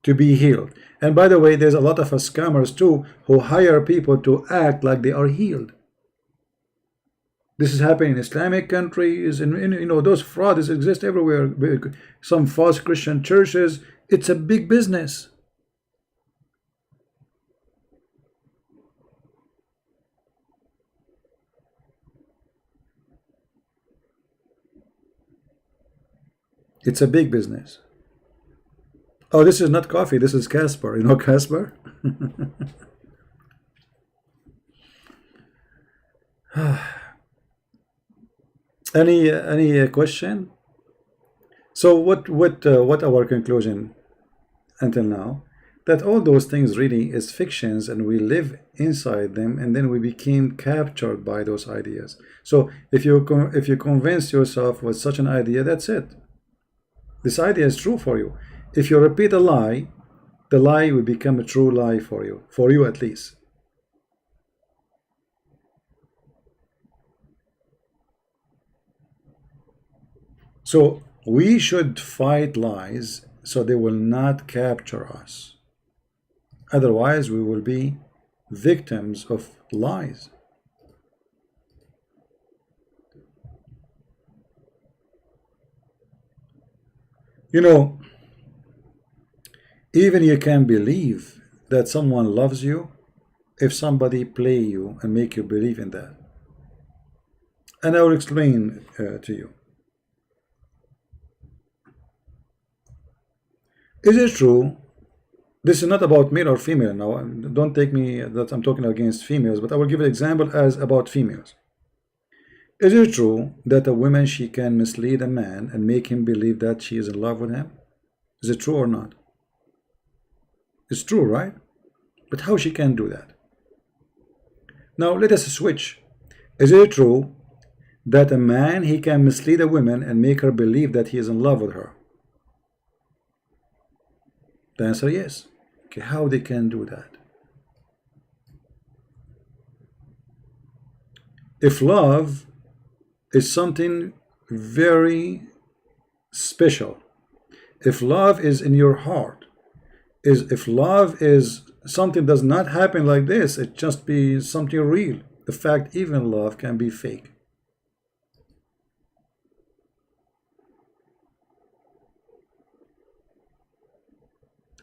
to be healed. And by the way, there's a lot of scammers too who hire people to act like they are healed. This is happening in Islamic countries, and you know, those frauds exist everywhere. Some false Christian churches. It's a big business. It's a big business. Oh, this is not coffee. This is Casper. You know Casper? Any question? So what our conclusion until now? That all those things really is fictions, and we live inside them, and then we became captured by those ideas. So if you convince yourself with such an idea, that's it. This idea is true for you. If you repeat a lie, the lie will become a true lie for you at least. So we should fight lies so they will not capture us. Otherwise, we will be victims of lies. You know, even you can believe that someone loves you if somebody play you and make you believe in that. And I will explain to you. Is it true? This is not about male or female now. Don't take me that I'm talking against females, but I will give an example as about females. Is it true that a woman, she can mislead a man and make him believe that she is in love with him? Is it true or not? It's true, right? But how she can do that? Now let us switch. Is it true that a man, he can mislead a woman and make her believe that he is in love with her? The answer is yes. Okay, how they can do that? If love is something very special, if love is in your heart, if love is something does not happen like this, it just be something real. In fact, even love can be fake.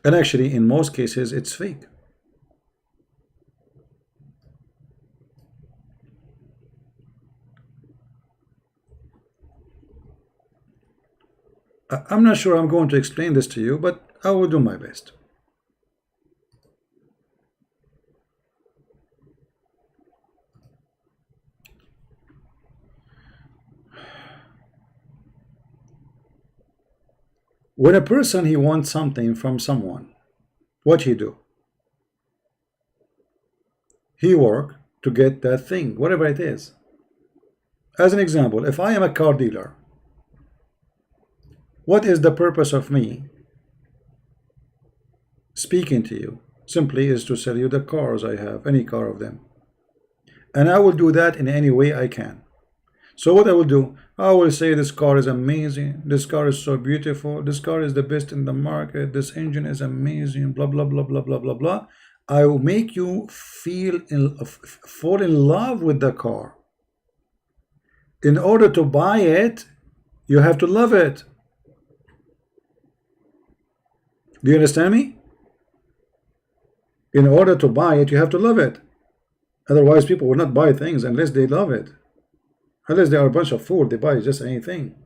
And actually, in most cases, it's fake. I'm not sure I'm going to explain this to you, but I will do my best. When a person, he wants something from someone, what he do? He work to get that thing, whatever it is. As an example, if I am a car dealer, what is the purpose of me speaking to you? Simply is to sell you the cars I have, any car of them. And I will do that in any way I can. So what I will do, I will say this car is amazing, this car is so beautiful, this car is the best in the market, this engine is amazing, blah, blah, blah, blah, blah, blah, blah. I will make you fall in love with the car. In order to buy it, you have to love it. Do you understand me? In order to buy it, you have to love it. Otherwise, people will not buy things unless they love it. Unless they are a bunch of fools, they buy just anything.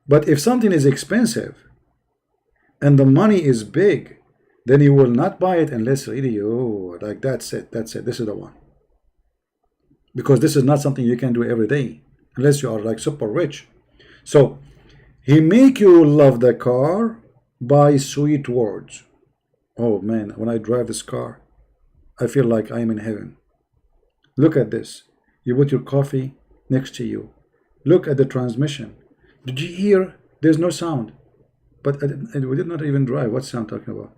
But if something is expensive and the money is big, then you will not buy it unless really, oh, like that's it, this is the one. Because this is not something you can do every day, unless you are like super rich. So, he make you love the car by sweet words. Oh man, when I drive this car, I feel like I'm in heaven. Look at this. You put your coffee next to you. Look at the transmission. Did you hear? There's no sound. But we did not even drive. What sound I'm talking about?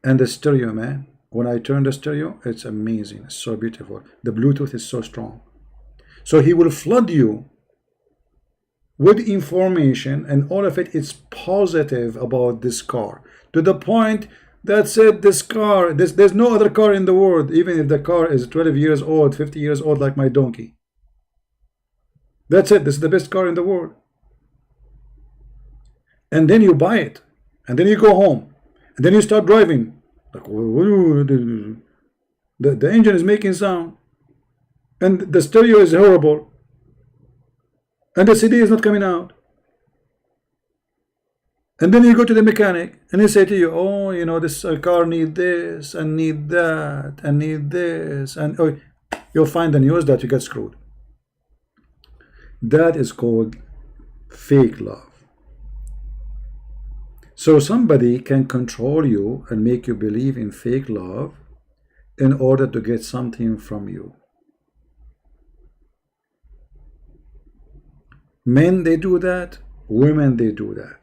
And the stereo, man. When I turn the stereo, it's amazing. It's so beautiful. The Bluetooth is so strong. So he will flood you with information, and all of it is positive about this car. To the point that said this car, there's no other car in the world, even if the car is 12 years old, 50 years old, like my donkey. That's it. This is the best car in the world. And then you buy it. And then you go home. And then you start driving. Like, the engine is making sound. And the stereo is horrible. And the CD is not coming out. And then you go to the mechanic and he say to you, oh, you know, this car need this and need that and need this, and oh, you'll find the news that you get screwed. That is called fake love. So somebody can control you and make you believe in fake love in order to get something from you. Men, they do that. Women, they do that.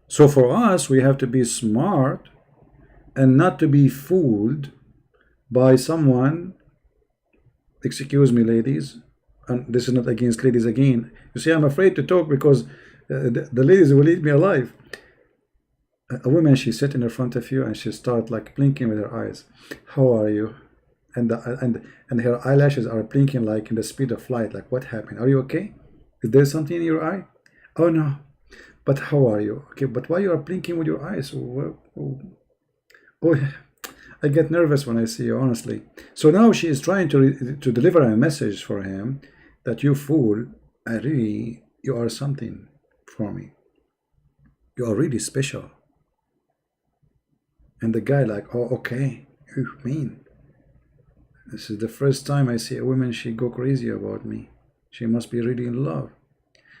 So for us, we have to be smart and not to be fooled by someone. Excuse me, ladies, and this is not against ladies again. You see, I'm afraid to talk because the ladies will eat me alive. A woman, she sit in front of you and she start like blinking with her eyes. How are you? and her eyelashes are blinking like in the speed of light. Like, what happened? Are you okay? Is there something in your eye? Oh no. But how are you? Okay, but why you are blinking with your eyes? Oh, I get nervous when I see you, honestly. So now she is trying to deliver a message for him that, you fool, you are something for me. You are really special. And the guy like, oh, okay, you mean? This is the first time I see a woman, she go crazy about me. She must be really in love.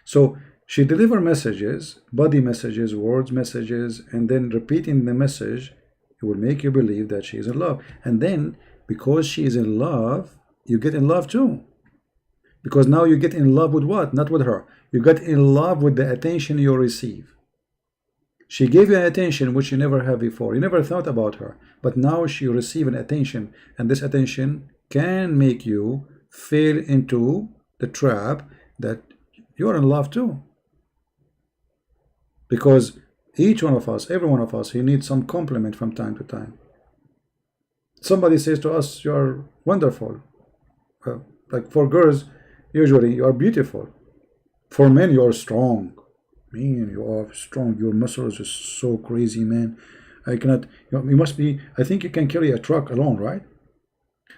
So she deliver messages, body messages, words messages, and then repeating the message, it will make you believe that she is in love. And then because she is in love, you get in love too. Because now you get in love with what? Not with her. You get in love with the attention you receive. She gave you an attention which you never had before. You never thought about her. But now she receive an attention. And this attention can make you fall into the trap that you're in love too. Because each one of us, every one of us, he needs some compliment from time to time. Somebody says to us, you are wonderful. Like for girls, usually you are beautiful. For men, you are strong. Man, you are strong. Your muscles are so crazy, man. I cannot, you must be, I think you can carry a truck alone, right?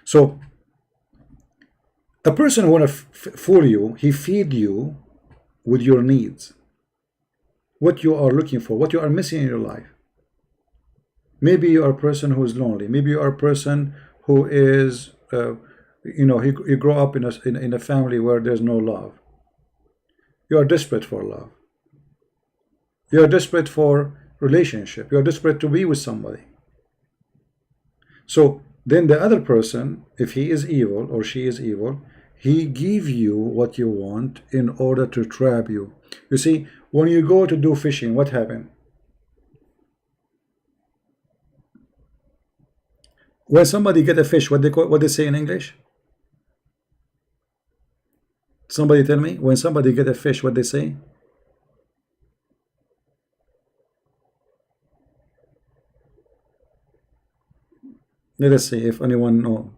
So a person who want to fool you, he feed you with your needs, what you are looking for, what you are missing in your life. Maybe you are a person who is lonely. Maybe you are a person who is, you grow up in a family where there's no love. You are desperate for love. You are desperate for relationship. You are desperate to be with somebody. So then the other person, if he is evil or she is evil, he give you what you want in order to trap you. You see, when you go to do fishing, what happened? When somebody get a fish, what they say in English? Somebody tell me. When somebody get a fish, what they say? Let us see if anyone know.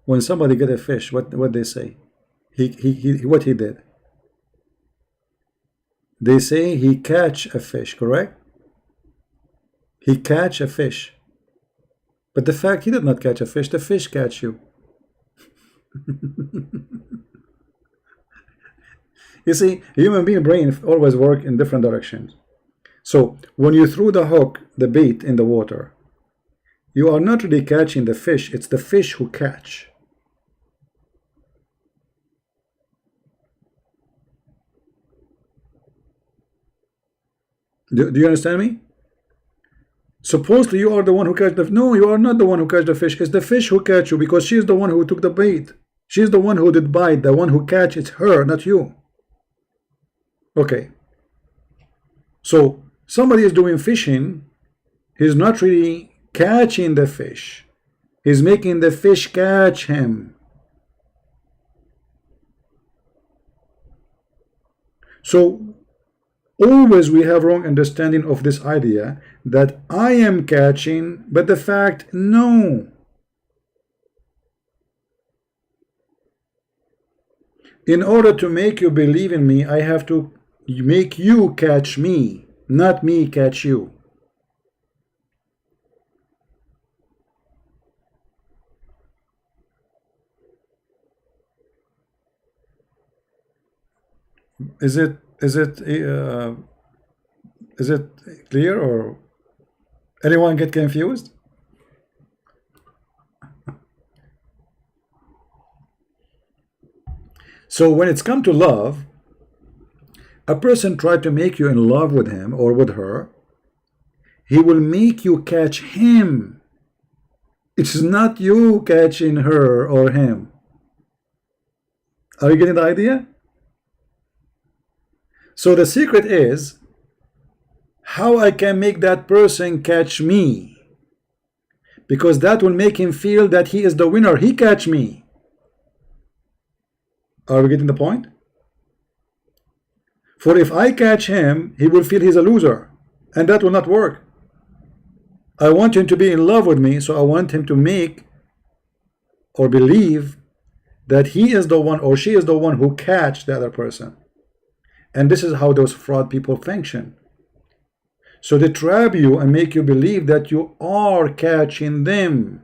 When somebody get a fish, what they say? What he did? They say he catch a fish, correct? He catch a fish. But the fact he did not catch a fish, the fish catch you. You see, human being brain always work in different directions. So when you throw the hook, the bait in the water, you are not really catching the fish, it's the fish who catch. Do you understand me? Supposedly you are the one who catch the, no, you are not the one who catch the fish, it's the fish who catch you, because she is the one who took the bait. She's the one who did bite, the one who catch, it's her, not you. Okay. So somebody is doing fishing, he's not really catching the fish, he's making the fish catch him. So always we have wrong understanding of this idea that I am catching, but the fact, no. In order to make you believe in me, I have to make you catch me, not me catch you. Is it clear, or anyone get confused? So when it's come to love, a person tried to make you in love with him or with her, he will make you catch him. It's not you catching her or him. Are you getting the idea? So the secret is how I can make that person catch me, because that will make him feel that he is the winner. He catch me. Are we getting the point? For if I catch him, he will feel he's a loser, and that will not work. I want him to be in love with me, so I want him to make or believe that he is the one or she is the one who catch the other person. And this is how those fraud people function. So they trap you and make you believe that you are catching them.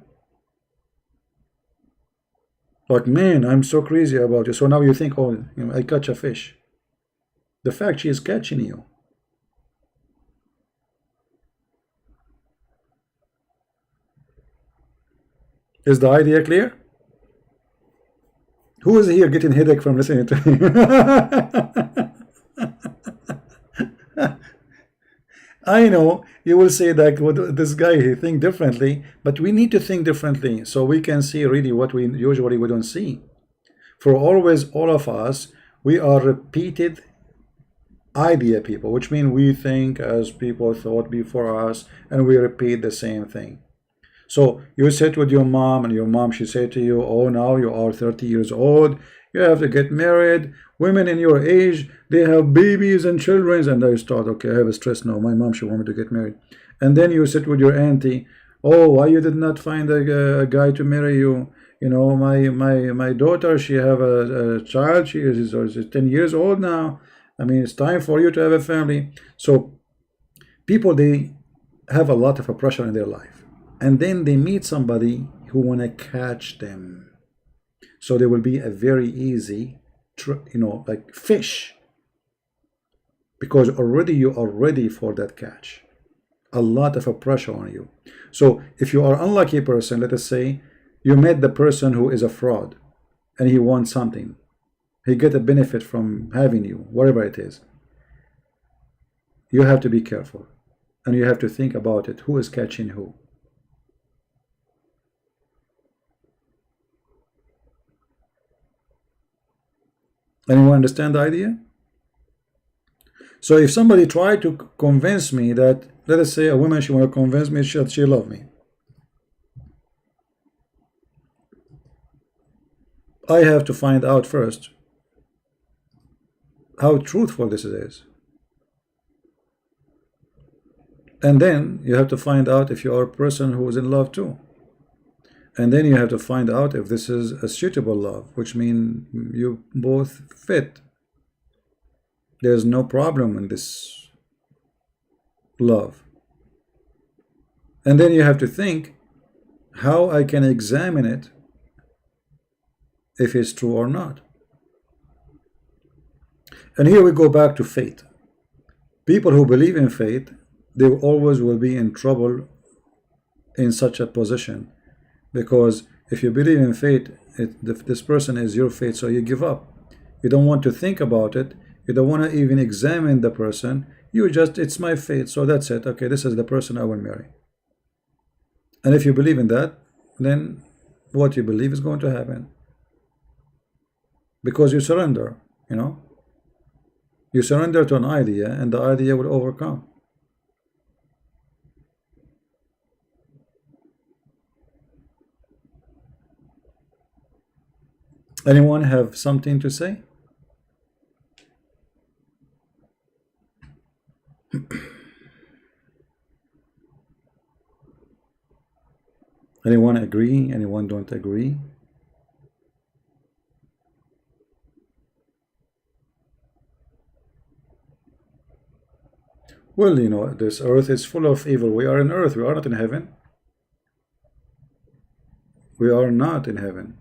Like, man, I'm so crazy about you. So now you think, oh, I catch a fish. The fact she is catching you. Is the idea clear? Who is here getting headache from listening to me? I know you will say that this guy he think differently, but we need to think differently so we can see really what we usually we don't see. For always, all of us, we are repeated idea people, which means we think as people thought before us, and we repeat the same thing. So you sit with your mom, and your mom, she said to you, oh, now you are 30 years old, you have to get married. Women in your age, they have babies and children. And I start, okay, I have a stress now. My mom, she want me to get married. And then you sit with your auntie, oh, why you did not find a guy to marry you? You know, my daughter, she have a child, she is 10 years old now. I mean, it's time for you to have a family. So people, they have a lot of pressure in their life. And then they meet somebody who want to catch them. So they will be a very easy, like fish. Because already you are ready for that catch. A lot of pressure on you. So if you are an unlucky person, let us say, you met the person who is a fraud. And he wants something. He get a benefit from having you, whatever it is. You have to be careful. And you have to think about it. Who is catching who? Anyone understand the idea? So if somebody tried to convince me that, let us say a woman, she want to convince me that she love me. I have to find out first how truthful this is. And then you have to find out if you are a person who is in love too. And then you have to find out if this is a suitable love, which means you both fit. There's no problem in this love. And then you have to think how I can examine it if it's true or not. And here we go back to fate. People who believe in fate, they always will be in trouble in such a position. Because if you believe in fate, this person is your fate, so you give up. You don't want to think about it. You don't want to even examine the person. You just, it's my fate, so that's it. Okay, this is the person I will marry. And if you believe in that, then what you believe is going to happen. Because you surrender, You surrender to an idea, and the idea will overcome. Anyone have something to say? Anyone agree? Anyone don't agree? Well, this earth is full of evil. We are in earth. We are not in heaven. We are not in heaven.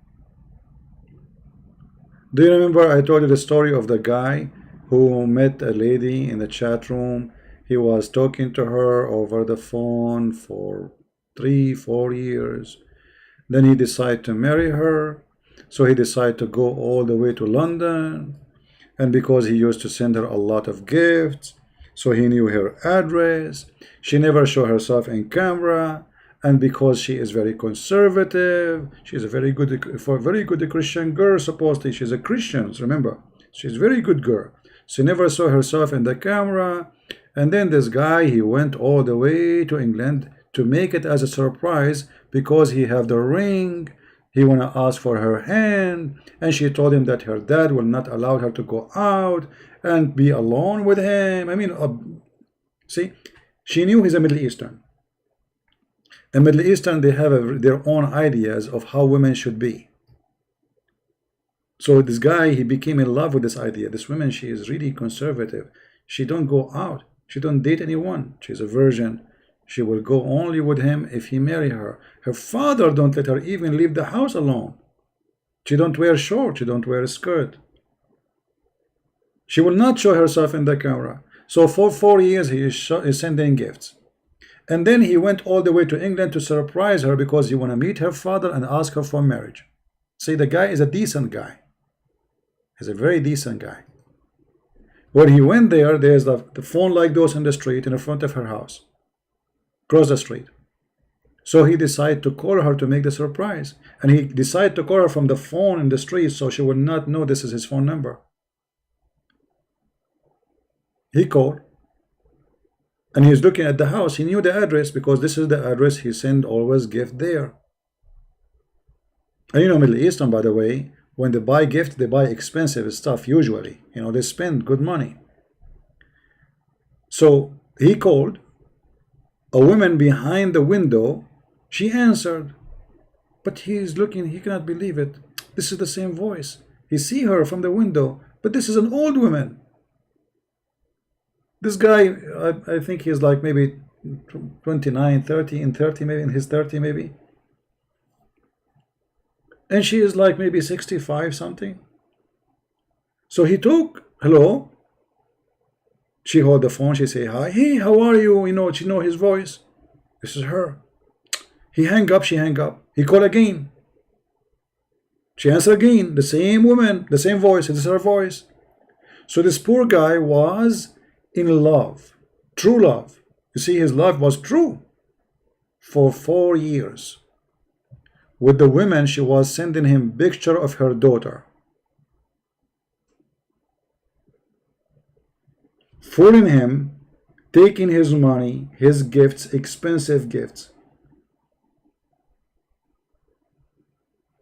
Do you remember I told you the story of the guy who met a lady in the chat room? He was talking to her over the phone for 3-4 years. Then he decided to marry her. So he decided to go all the way to London. And because he used to send her a lot of gifts, so he knew her address. She never showed herself in camera. And because she is very conservative, she's a very good Christian girl, supposedly. She's a Christian, remember. She's a very good girl. She never saw herself in the camera. And then this guy, he went all the way to England to make it as a surprise because he have the ring. He want to ask for her hand. And she told him that her dad will not allow her to go out and be alone with him. I mean, see, she knew he's a Middle Eastern. In Middle Eastern, they have their own ideas of how women should be. So this guy, he became in love with this idea. This woman, she is really conservative. She don't go out. She don't date anyone. She's a virgin. She will go only with him if he marry her. Her father don't let her even leave the house alone. She don't wear shorts. She don't wear a skirt. She will not show herself in the camera. So for 4 years, he is sending gifts. And then he went all the way to England to surprise her because he want to meet her father and ask her for marriage. See, the guy is a decent guy. He's a very decent guy. When he went there, there's the phone like those in the street in front of her house. Cross the street. So he decided to call her to make the surprise. And he decided to call her from the phone in the street so she would not know this is his phone number. He called. And he's looking at the house. He knew the address because this is the address he sent always gift there. And you know, Middle Eastern, by the way, when they buy gift, they buy expensive stuff usually. You know, they spend good money. So he called. A woman behind the window, she answered. But he is looking, he cannot believe it. This is the same voice. He see her from the window, but this is an old woman. This guy, I think he's like maybe 29, 30, in 30 maybe, in his 30 maybe. And she is like maybe 65 something. So he took, hello. She hold the phone, she say hi. Hey, how are you? You know, she know his voice. This is her. He hang up, she hang up. He call again. She answer again. The same woman, the same voice. This is her voice. So this poor guy was in love. True love. You see, his love was true. For 4 years. With the women, she was sending him picture of her daughter. Fooling him, taking his money, his gifts, expensive gifts.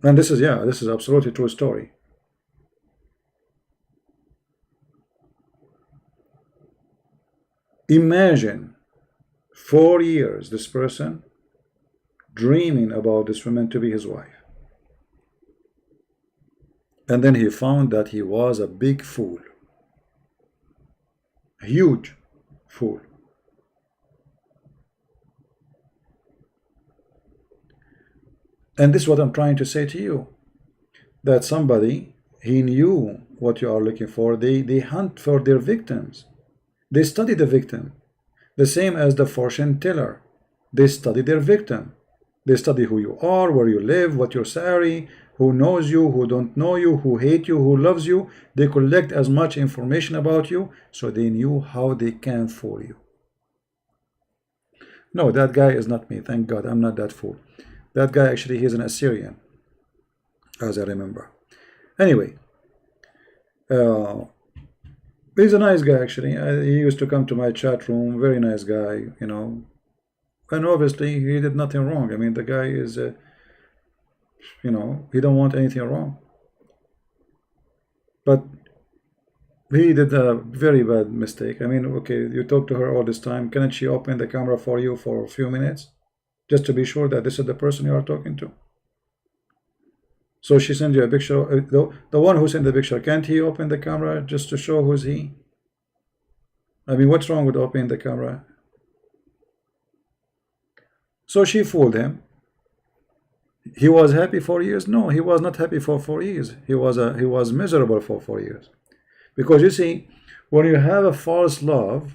And this is, yeah, this is absolutely true story. Imagine 4 years this person dreaming about this woman to be his wife. And then he found that he was a big fool. A huge fool. And this is what I'm trying to say to you. That somebody, he knew what you are looking for. They hunt for their victims. They study the victim. The same as the fortune teller. They study their victim. They study who you are, where you live, what your salary, who knows you, who don't know you, who hate you, who loves you. They collect as much information about you, so they knew how they can fool you. No, that guy is not me. Thank God, I'm not that fool. That guy actually, he's an Assyrian, as I remember. Anyway, he's a nice guy actually. He used to come to my chat room. Very nice guy, you know. And obviously he did nothing wrong. I mean, the guy is, you know, he don't want anything wrong. But he did a very bad mistake. I mean, okay, you talk to her all this time. Can't she open the camera for you for a few minutes? Just to be sure that this is the person you are talking to. So she sends you a picture. The one who sent the picture, can't he open the camera just to show who's he? I mean, what's wrong with opening the camera? So she fooled him. He was happy for years? No, he was not happy for 4 years. He was miserable for 4 years. Because you see, when you have a false love,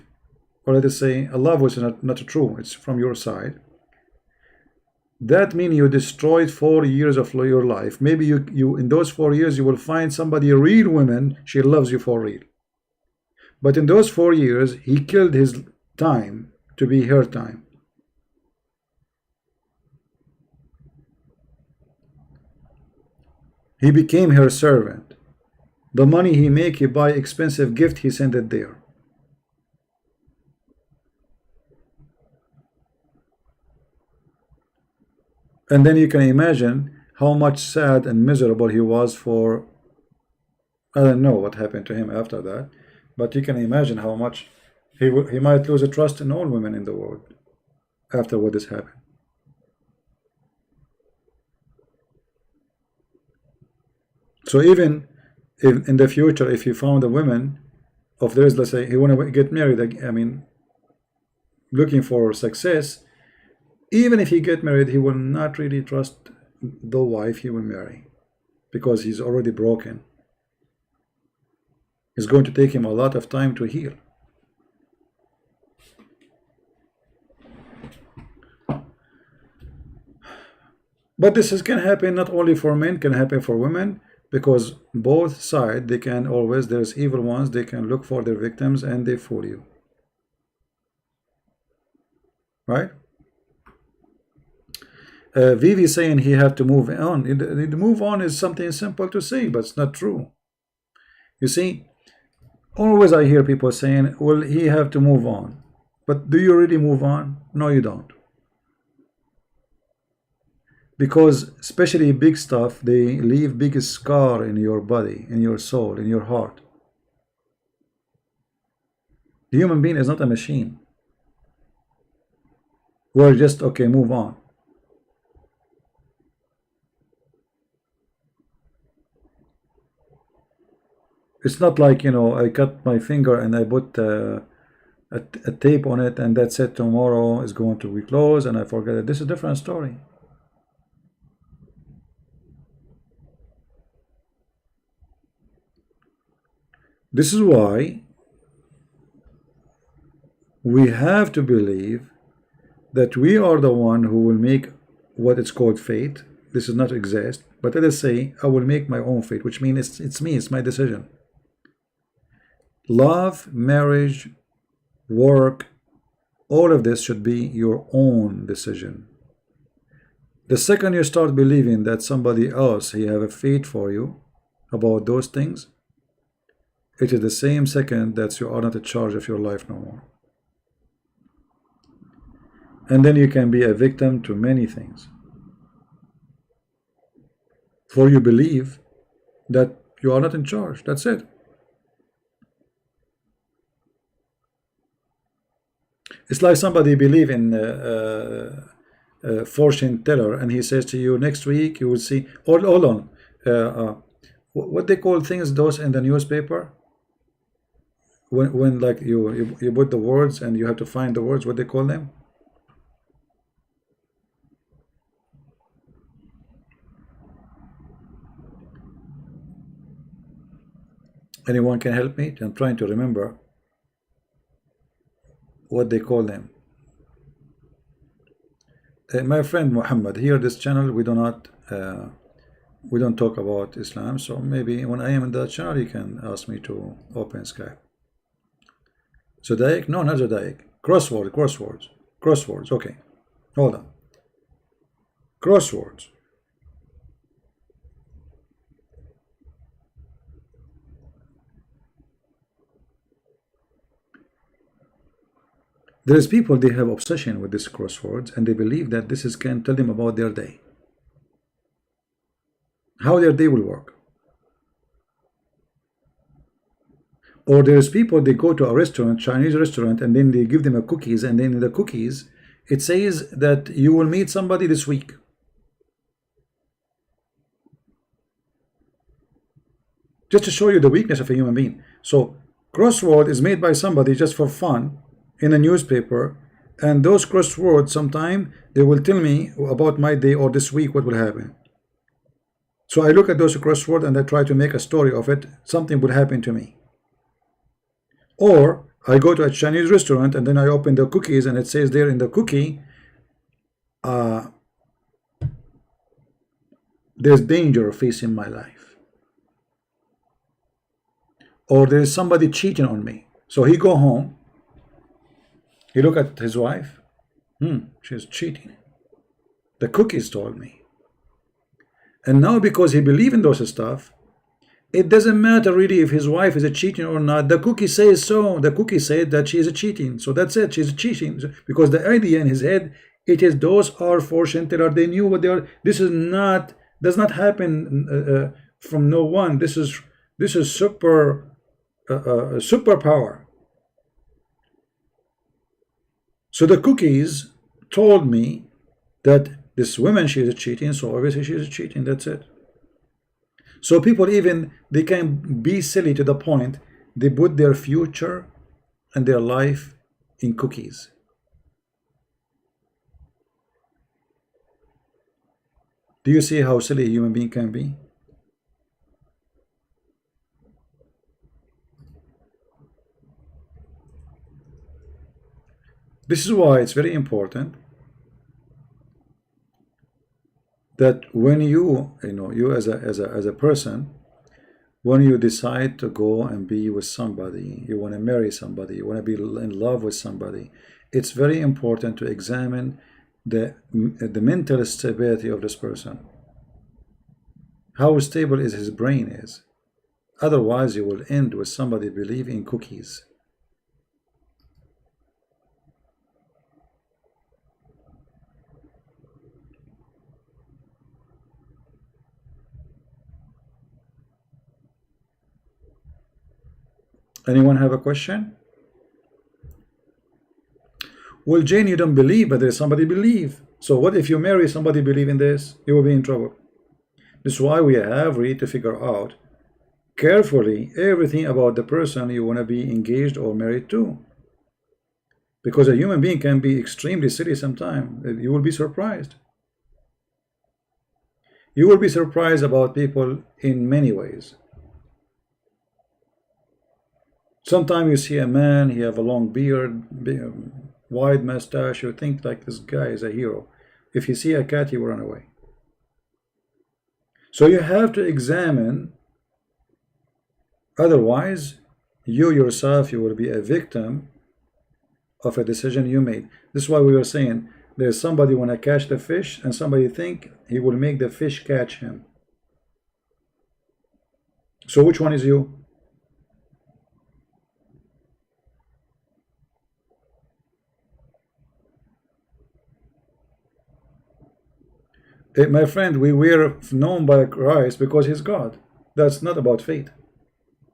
or let us say a love which is not true, it's from your side, that means you destroyed 4 years of your life. Maybe you in those 4 years you will find somebody, a real woman, she loves you for real. But in those 4 years, he killed his time to be her time. He became her servant. The money he make, he buy expensive gift, he send it there. And then you can imagine how much sad and miserable he was for, I don't know what happened to him after that, but you can imagine how much he might lose a trust in all women in the world after what has happened. So even if in the future, if you found a woman of theirs, let's say he want to get married, I mean, looking for success, even if he get married, he will not really trust the wife he will marry because he's already broken. It's going to take him a lot of time to heal. But can happen not only for men, can happen for women, because both sides, they can always, there's evil ones, they can look for their victims and they fool you. Right? Vivi saying he have to move on. The move on is something simple to say, but it's not true. You see, always I hear people saying, well, he have to move on. But do you really move on? No, you don't. Because especially big stuff, they leave big scar in your body, in your soul, in your heart. The human being is not a machine. We're just, okay, move on. It's not like, you know, I cut my finger and I put a tape on it and that's it, tomorrow is going to be closed and I forget it. This is a different story. This is why we have to believe that we are the one who will make what it's called fate. This does not exist, but let us say I will make my own fate, which means it's me, it's my decision. Love, marriage, work, all of this should be your own decision. The second you start believing that somebody else, he have a fate for you about those things, it is the same second that you are not in charge of your life no more. And then you can be a victim to many things. For you believe that you are not in charge. That's it. It's like somebody believe in fortune teller, and he says to you, next week you will see. Hold on. What they call things those in the newspaper? When like you put the words and you have to find the words. What they call them? Anyone can help me? I'm trying to remember what they call them. My friend Muhammad, here this channel we don't talk about Islam, so maybe when I am in that channel you can ask me to open Skype. Zodiac? No, not Zodiac. Crosswords. Okay, hold on. Crosswords. There's people, they have obsession with this crosswords and they believe that this can tell them about their day, how their day will work. Or there's people, they go to a restaurant, Chinese restaurant, and then they give them a cookies, and then in the cookies it says that you will meet somebody this week. Just to show you the weakness of a human being. So crossword is made by somebody just for fun in a newspaper, and those crosswords sometime they will tell me about my day or this week what will happen. So I look at those crosswords and I try to make a story of it. Something would happen to me. Or I go to a Chinese restaurant and then I open the cookies and it says there in the cookie there's danger facing my life, or there's somebody cheating on me. So he go home, he look at his wife, she's cheating, the cookies told me. And now because he believe in those stuff, it doesn't matter really if his wife is a cheating or not. The cookie says so. The cookie said that she is a cheating. So that's it. She's cheating. Because the idea in his head, it is those are fortune teller. They knew what they are. This is not, does not happen from no one. This is superpower. So the cookies told me that this woman, she is a cheating. So obviously she is a cheating. That's it. So people, even they can be silly to the point they put their future and their life in cookies. Do you see how silly a human being can be? This is why it's very important that when you as a person, when you decide to go and be with somebody, you want to marry somebody, you want to be in love with somebody, it's very important to examine the mental stability of this person. How stable is his brain is. Otherwise, you will end with somebody believing in cookies. Anyone have a question? Well, Jane, you don't believe, but there's somebody believe. So what if you marry somebody believe in this? You will be in trouble. This is why we have really to figure out carefully everything about the person you want to be engaged or married to. Because a human being can be extremely silly sometimes. You will be surprised. You will be surprised about people in many ways. Sometimes you see a man, he have a long beard, wide mustache, you think like this guy is a hero. If you see a cat, he will run away. So you have to examine, otherwise you yourself, you will be a victim of a decision you made. This is why we were saying there's somebody want to catch the fish and somebody think he will make the fish catch him. So which one is you? My friend, we were known by Christ because he's God. That's not about fate.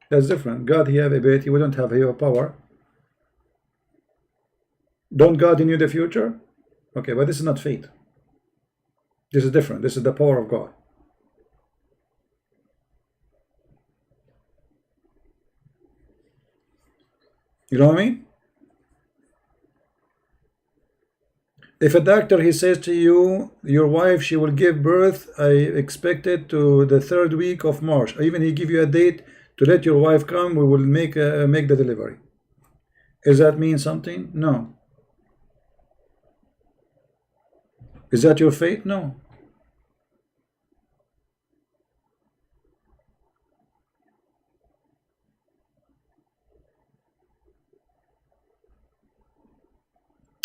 That's different. God, he have ability. We don't have here power. Don't God in you the future? Okay, but this is not fate. This is different. This is the power of God. You know what I mean? If a doctor, he says to you, your wife, she will give birth, I expect it to the 3rd week of March. Or even he give you a date to let your wife come, we will make the delivery. Does that mean something? No. Is that your fate? No.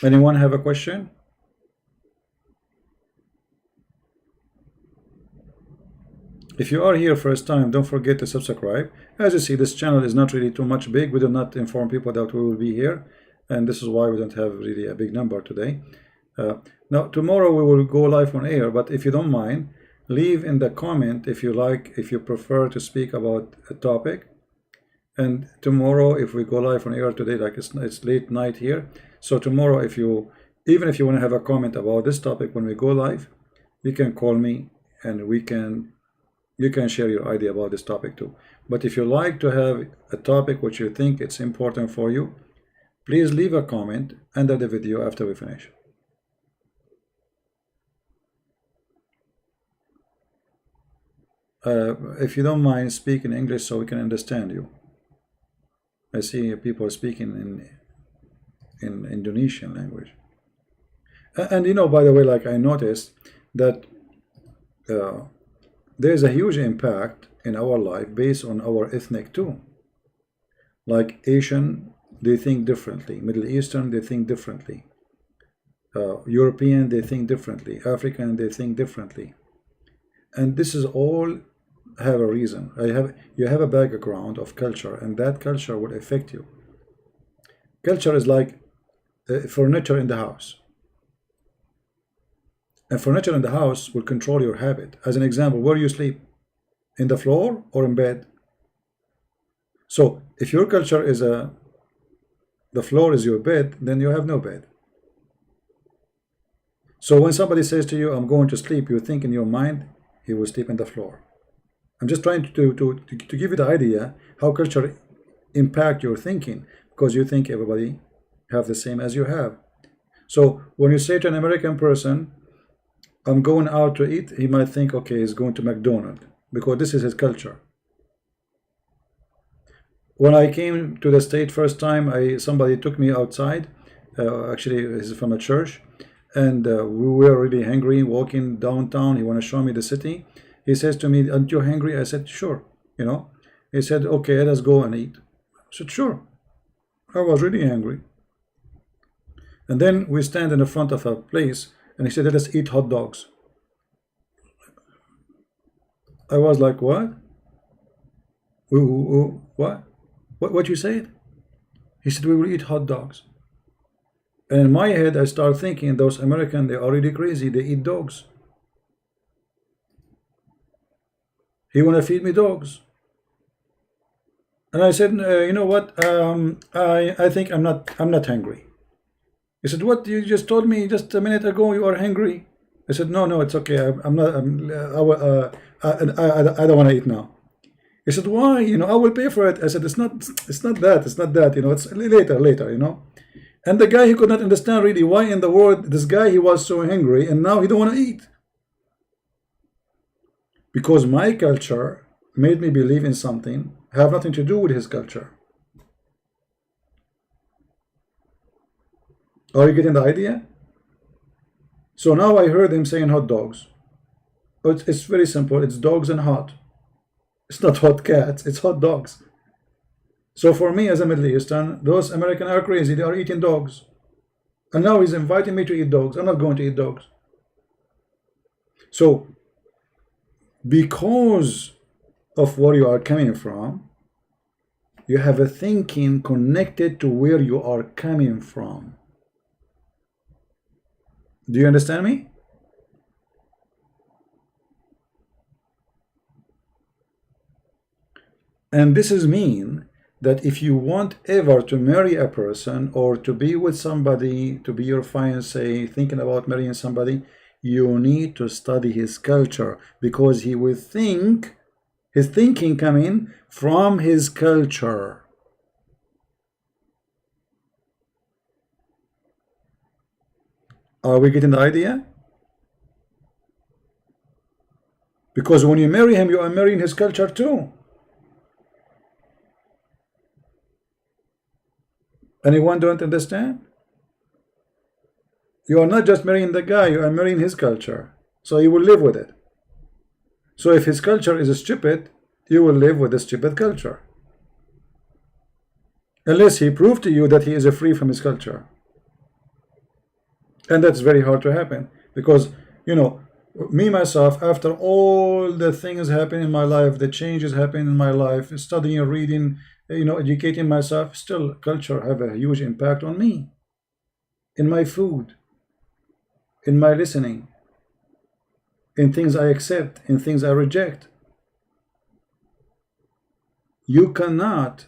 Anyone have a question? If you are here first time, don't forget to subscribe. As you see, this channel is not really too much big. We do not inform people that we will be here, and this is why we don't have really a big number today. Now tomorrow we will go live on air, but if you don't mind, leave in the comment if you prefer to speak about a topic. And tomorrow, if we go live on air today, like it's late night here, so tomorrow, even if you want to have a comment about this topic when we go live, you can call me and you can share your idea about this topic too. But if you like to have a topic which you think it's important for you, please leave a comment under the video after we finish. If you don't mind, speak in English so we can understand you. I see people speaking in Indonesian language. And by the way, like I noticed that there's a huge impact in our life based on our ethnic too. Like Asian, they think differently. Middle Eastern, they think differently. European, they think differently. African, they think differently. And this is all have a reason. You have a background of culture, and that culture will affect you. Culture is like furniture in the house. And furniture in the house will control your habit. As an example, where you sleep? In the floor or in bed? So if your culture is the floor is your bed, then you have no bed. So when somebody says to you, I'm going to sleep, you think in your mind, he will sleep in the floor. I'm just trying to give you the idea how culture impact your thinking, because you think everybody have the same as you have. So when you say to an American person, I'm going out to eat, he might think, okay, he's going to McDonald's because this is his culture. When I came to the state first time, somebody took me outside. Actually, he's from a church, and we were really hungry walking downtown. He want to show me the city. He says to me, aren't you hungry? I said, sure. You know, he said, okay, let us go and eat. I said, sure. I was really hungry. And then we stand in the front of a place, and he said, let us eat hot dogs. I was like, what? What? What you said? He said, we will eat hot dogs. And in my head, I start thinking, those Americans, they are really crazy. They eat dogs. He want to feed me dogs. And I said, you know what? I think I'm not hungry. He said, what? You just told me just a minute ago you are hungry. I said, no, it's okay. I'm not. I don't want to eat now. He said, why? You know, I will pay for it. I said, it's not that. You know, it's later. You know. And the guy, he could not understand really why in the world this guy, he was so hungry and now he don't want to eat. Because my culture made me believe in something have nothing to do with his culture. Are you getting the idea? So now I heard him saying hot dogs. It's very simple. It's dogs and hot. It's not hot cats. It's hot dogs. So for me as a Middle Eastern, those Americans are crazy. They are eating dogs. And now he's inviting me to eat dogs. I'm not going to eat dogs. So because of where you are coming from, you have a thinking connected to where you are coming from. Do you understand me? And this is mean that if you want ever to marry a person or to be with somebody, to be your fiancé, thinking about marrying somebody, you need to study his culture, because he will think, his thinking coming from his culture. Are we getting the idea? Because when you marry him, you are marrying his culture too. Anyone don't understand? You are not just marrying the guy, you are marrying his culture. So you will live with it. So if his culture is stupid, you will live with the stupid culture. Unless he proved to you that he is free from his culture. And that's very hard to happen. Because, you know, me, myself, after all the things happen in my life, the changes happen in my life, studying, reading, you know, educating myself, still culture have a huge impact on me. In my food, in my listening, in things I accept, in things I reject. You cannot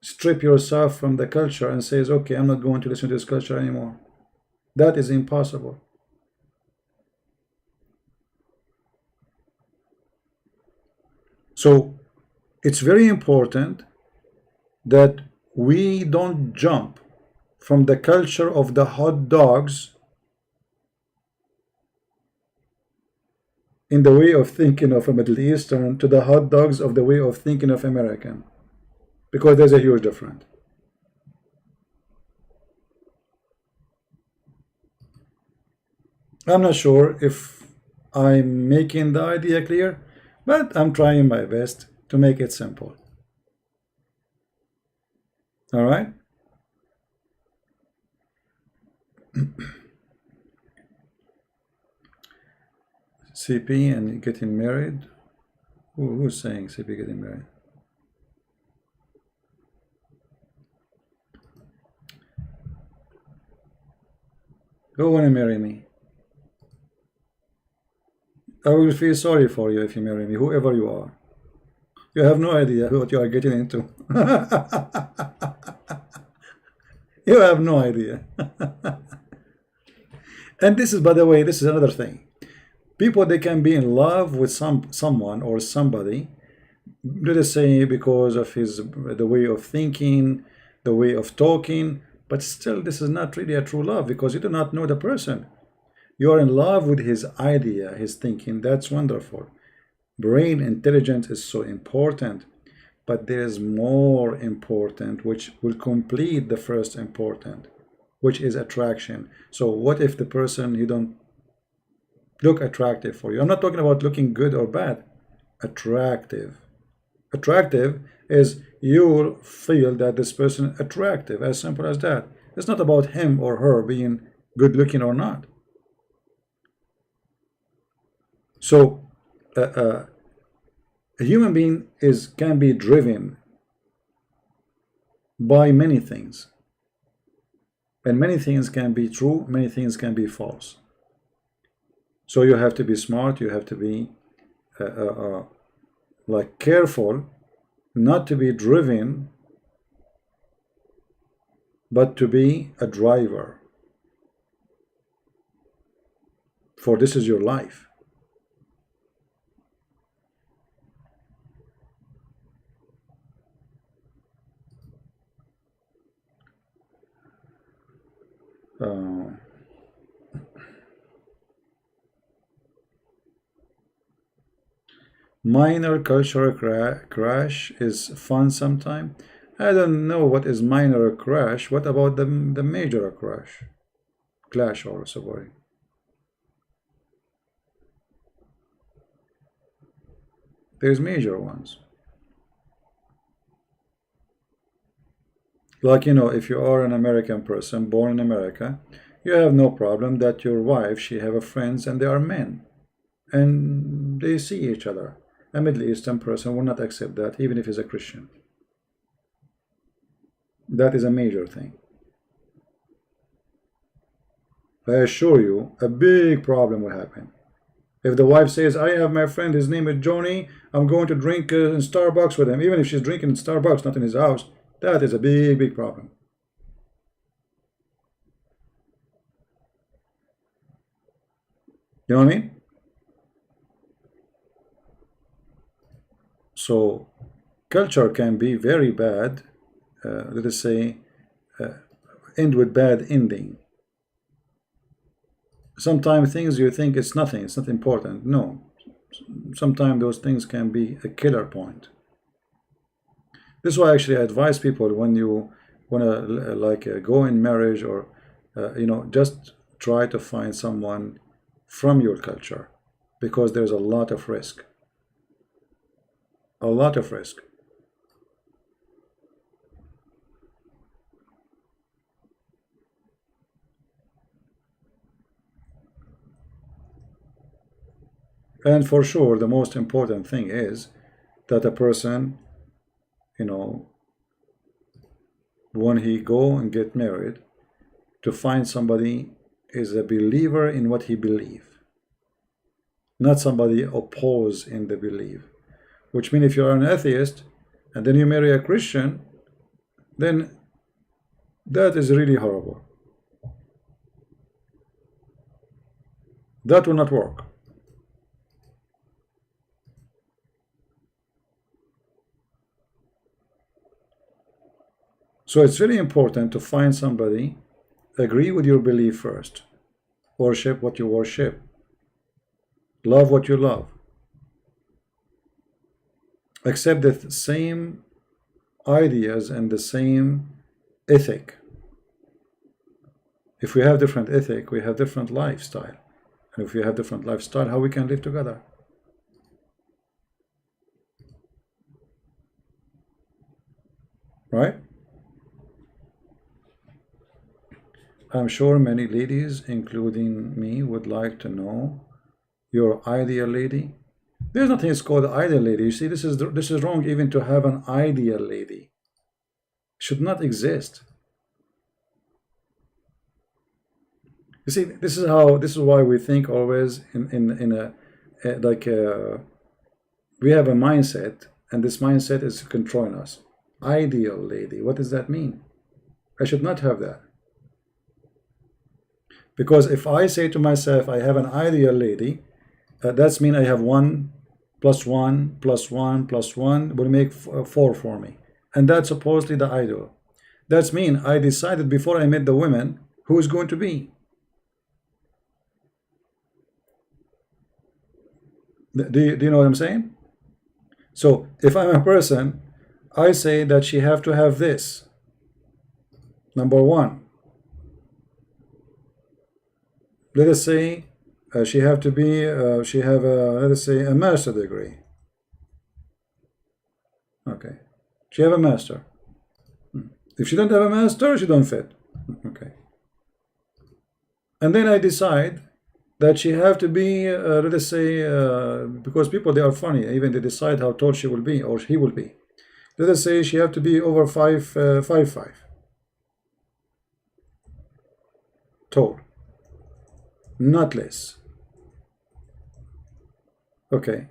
strip yourself from the culture and say, okay, I'm not going to listen to this culture anymore. That is impossible. So it's very important that we don't jump from the culture of the hot dogs in the way of thinking of a Middle Eastern to the hot dogs of the way of thinking of American, because there's a huge difference. I'm not sure if I'm making the idea clear, but I'm trying my best to make it simple. All right? CP and getting married. Who's saying CP getting married? Who want to marry me? I will feel sorry for you if you marry me, whoever you are. You have no idea what you are getting into. You have no idea. And this is, by the way, this is another thing. People, they can be in love with someone or somebody, let us say because of the way of thinking, the way of talking, but still this is not really a true love because you do not know the person. You are in love with his idea, his thinking. That's wonderful. Brain intelligence is so important, but there's more important, which will complete the first important, which is attraction. So what if the person, you don't look attractive for you? I'm not talking about looking good or bad. Attractive. Attractive is you feel that this person is attractive, as simple as that. It's not about him or her being good looking or not. So a human being can be driven by many things, and many things can be true, many things can be false. So you have to be smart, you have to be like careful not to be driven, but to be a driver, for this is your life. Minor cultural crash is fun sometime. I don't know what is minor crash. What about the major crash? Clash also, sorry. There's major ones. Like, you know, if you are an American person born in America, you have no problem that your wife, she have a friends and they are men. And they see each other. A Middle Eastern person will not accept that, even if he's a Christian. That is a major thing. I assure you, a big problem will happen. If the wife says, I have my friend, his name is Johnny, I'm going to drink in Starbucks with him, even if she's drinking in Starbucks, not in his house, that is a big, big problem. You know what I mean? So culture can be very bad, let us say, end with bad ending. Sometimes things you think it's nothing, it's not important. No, sometimes those things can be a killer point. This is why actually I advise people when you want to go in marriage or you know, just try to find someone from your culture, because there's a lot of risk. A lot of risk. And for sure, the most important thing is that a person, you know, when he go and get married, to find somebody is a believer in what he believe, not somebody opposed in the belief. Which means if you are an atheist and then you marry a Christian, then that is really horrible. That will not work. So it's very important to find somebody, agree with your belief first, worship what you worship, love what you love, accept the same ideas and the same ethic. If we have different ethic, we have different lifestyle. And if we have different lifestyle, how we can live together? Right? I'm sure many ladies, including me, would like to know your ideal lady. There's nothing is called ideal lady. You see, this is wrong even to have an ideal lady. It should not exist. You see, this is why we think always in a we have a mindset, and this mindset is controlling us. Ideal lady, what does that mean? I should not have that. Because if I say to myself, I have an ideal lady, that's mean I have one plus 1 plus 1 plus 1 will make 4 for me. And that's supposedly the ideal. That's mean I decided before I met the women who is going to be. Do you know what I'm saying? So if I'm a person, I say that she have to have this. Number one, let us say she have to be, she have a, let us say, a master degree. Okay, she have a master. If she don't have a master, she don't fit. Okay. And then I decide that she have to be, let us say, because people, they are funny, even they decide how tall she will be or he will be. Let us say she have to be over 5'5". Tall, not less. Okay.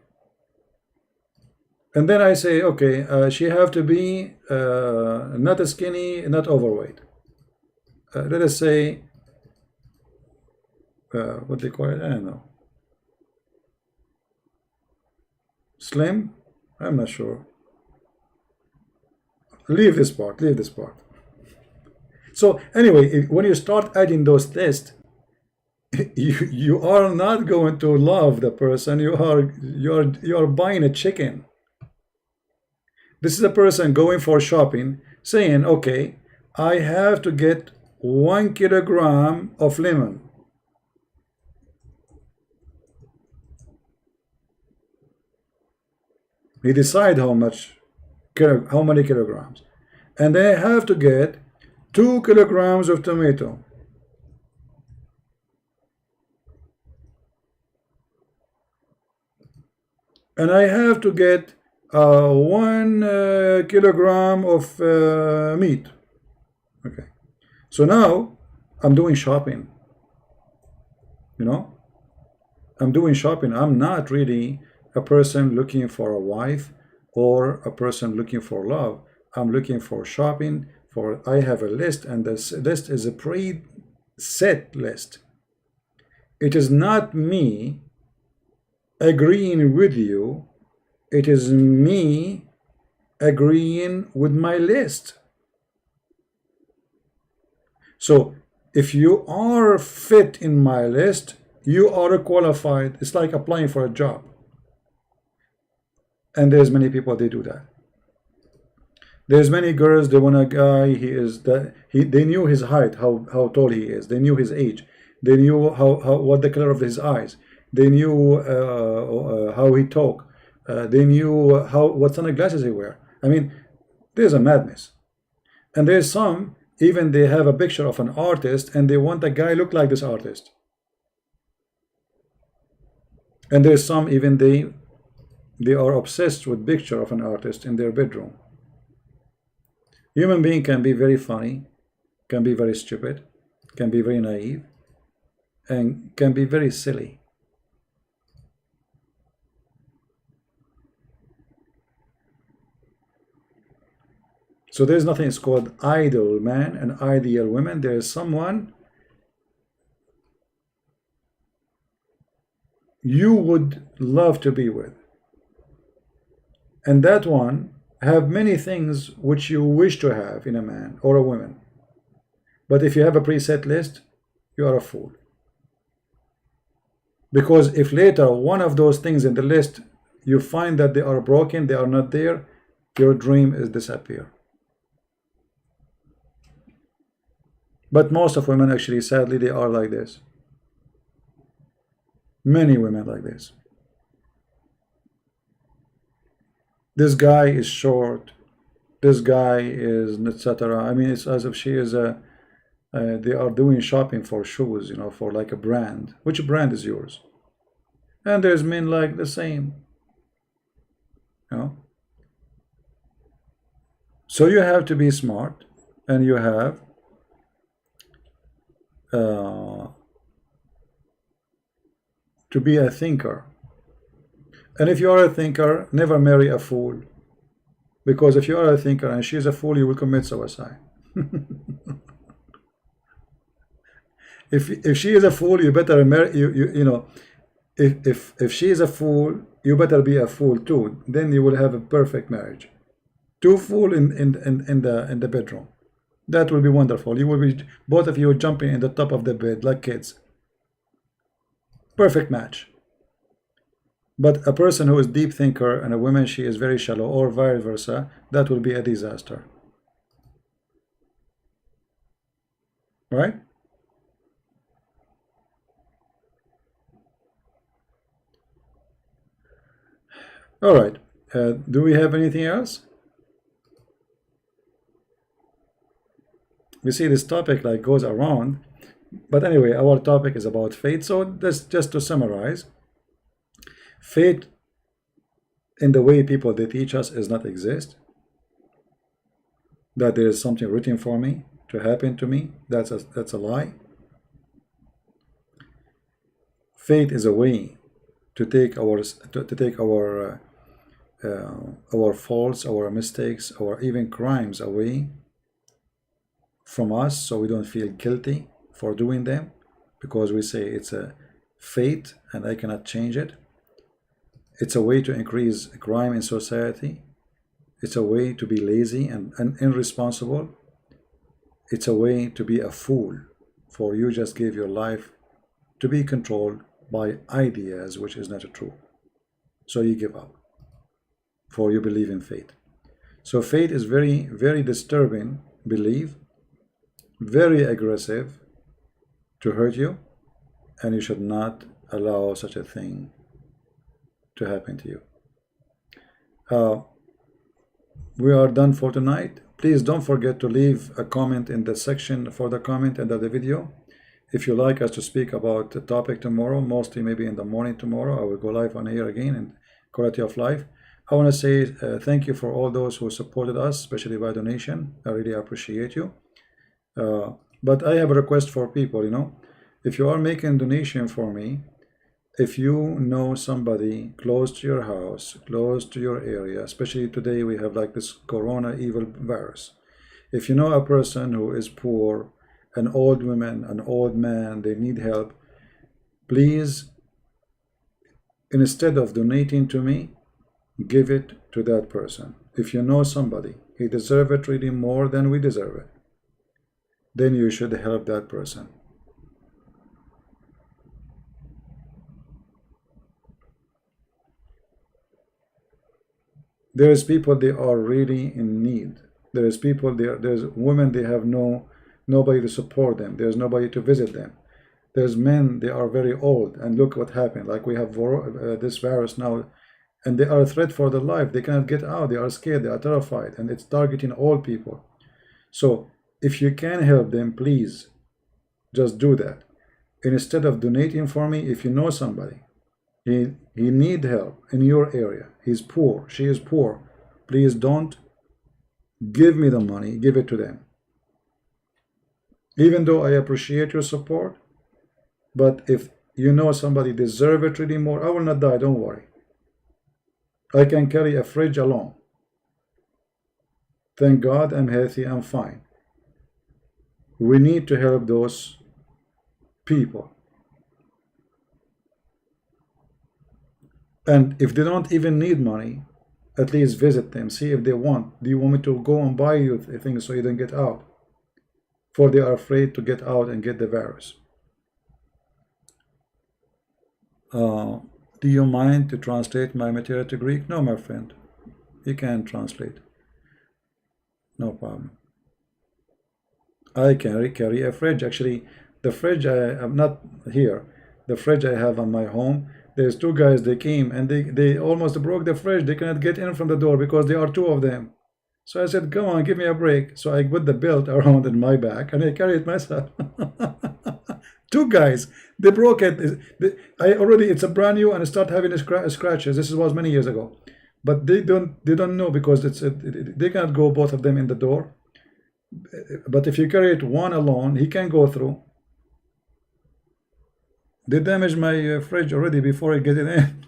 And then I say, okay, she have to be not skinny, not overweight. Let us say, what they call it, I don't know. Slim? I'm not sure. Leave this part, leave this part. So anyway, when you start adding those tests, you are not going to love the person. You are buying a chicken. This is a person going for shopping, saying, okay, I have to get 1 kilogram of lemon. He decide how many kilograms, and they have to get 2 kilograms of tomato. And I have to get 1 kilogram of meat. Okay, so now I'm doing shopping. You know, I'm doing shopping. I'm not really a person looking for a wife or a person looking for love. I'm looking for shopping. For I have a list, and this list is a pre-set list. It is not me agreeing with you. It is me agreeing with my list. So if you are fit in my list, you are qualified. It's like applying for a job. And there's many people, they do that. There's many girls, they want a guy, they knew his height, how tall he is. They knew his age. They knew what the color of his eyes. They knew how he talk. They knew what sunglasses he wear. I mean, there's a madness. And there's some, even they have a picture of an artist and they want a guy look like this artist. And there's some, even they are obsessed with picture of an artist in their bedroom. Human being can be very funny, can be very stupid, can be very naive, and can be very silly. So there's nothing, it's called ideal man and ideal woman. There is someone you would love to be with, and that one have many things which you wish to have in a man or a woman. But if you have a preset list, you are a fool. Because if later one of those things in the list you find that they are broken, they are not there, your dream is disappear. But most of women, actually, sadly, they are like this. Many women like this. This guy is short. This guy is etc. I mean, it's as if she is a. They are doing shopping for shoes, you know, for like a brand. Which brand is yours? And there's men like the same. You know. So you have to be smart, and you have to be a thinker. And if you are a thinker, never marry a fool. Because if you are a thinker and she is a fool, you will commit suicide. If she is a fool, you better marry, you know, If she is a fool, you better be a fool too. Then you will have a perfect marriage. Two fool in the bedroom. That will be wonderful. You will be both of you jumping in the top of the bed like kids. Perfect match. But a person who is deep thinker and a woman she is very shallow, or vice versa, that will be a disaster. Right? All right. Do we have anything else? We see this topic like goes around, but anyway, our topic is about fate. So this, just to summarize, fate in the way people they teach us is not exist. That there is something written for me to happen to me. That's a lie. Fate is a way to take our faults, our mistakes, our even crimes away from us, so we don't feel guilty for doing them, because we say it's a fate and I cannot change it. It's a way to increase crime in society. It's a way to be lazy and irresponsible. It's a way to be a fool, for you just gave your life to be controlled by ideas which is not true. So you give up, for you believe in fate. So fate is very, very disturbing belief, very aggressive to hurt you, and you should not allow such a thing to happen to you. We are done for tonight. Please don't forget to leave a comment in the section for the comment under the video. If you like us to speak about the topic tomorrow, mostly maybe in the morning tomorrow, I will go live on here again in quality of life. I want to say thank you for all those who supported us, especially by donation. I really appreciate you. But I have a request for people, if you are making donation for me, if you know somebody close to your house, close to your area, especially today we have like this corona evil virus. If you know a person who is poor, an old woman, an old man, they need help, please, instead of donating to me, give it to that person. If you know somebody, he deserves it really more than we deserve it, then you should help that person. There is people, they are really in need. There is people, there's women, they have nobody to support them. There's nobody to visit them. There's men, they are very old, and look what happened. Like we have this virus now, and they are a threat for their life. They cannot get out. They are scared. They are terrified, and it's targeting old people. So if you can help them, please just do that. And instead of donating for me, if you know somebody, he need help in your area, he's poor, she is poor, please don't give me the money, give it to them. Even though I appreciate your support, but if you know somebody deserve it really more, I will not die, don't worry. I can carry a fridge alone. Thank God I'm healthy, I'm fine. We need to help those people. And if they don't even need money, at least visit them, see if they want. Do you want me to go and buy you things so you don't get out? For they are afraid to get out and get the virus. Do you mind to translate my material to Greek? No, my friend. You can translate. No problem. I carry a fridge. Actually, the fridge I'm not here. The fridge I have on my home. There's two guys, they came and they almost broke the fridge. They cannot get in from the door because there are two of them. So I said, come on, give me a break. So I put the belt around in my back and I carry it myself. Two guys, they broke it. It's a brand new and I start having scratches. This was many years ago. But they don't know because they cannot go both of them in the door. But if you carry it one alone, he can go through. They damaged my fridge already before I get it in.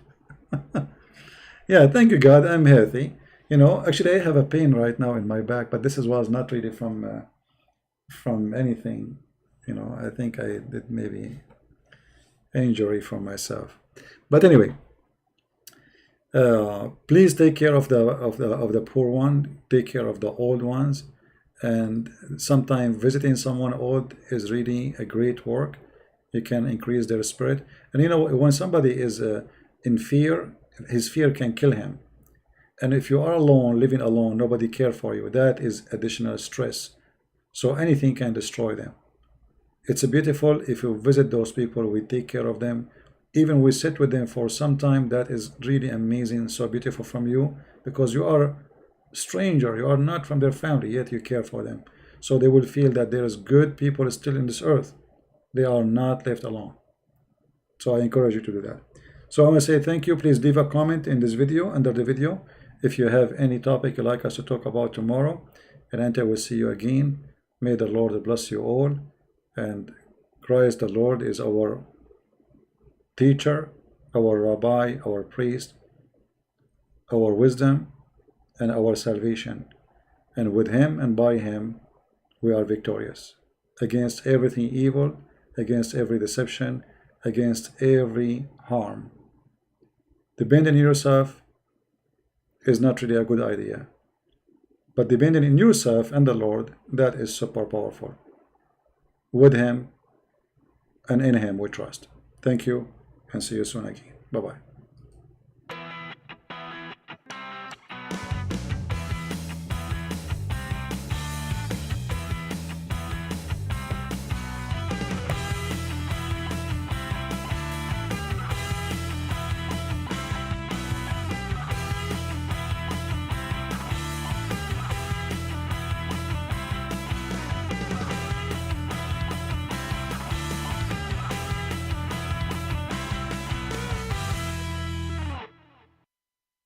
Yeah, thank you God, I'm healthy. Actually I have a pain right now in my back, but this was not really from anything. I think I did maybe injury from myself. But anyway, please take care of the poor one, take care of the old ones, and sometimes visiting someone old is really a great work. You can increase their spirit. And you know, when somebody is in fear, his fear can kill him. And if you are alone, living alone, nobody care for you, that is additional stress. So anything can destroy them. It's beautiful if you visit those people, we take care of them, even we sit with them for some time. That is really amazing, so beautiful from you, because you are a stranger, you are not from their family, yet you care for them. So they will feel that there is good people still in this earth. They are not left alone. So I encourage you to do that. So I want to say thank you. Please leave a comment in this video, under the video, if you have any topic you'd like us to talk about tomorrow. And until we see you again, may the Lord bless you all. And Christ the Lord is our teacher, our rabbi, our priest, our wisdom, and our salvation. And with him and by him, we are victorious against everything evil, against every deception, against every harm. Depending on yourself is not really a good idea. But depending on yourself and the Lord, that is super powerful. With him and in him we trust. Thank you, and see you soon again. Bye-bye.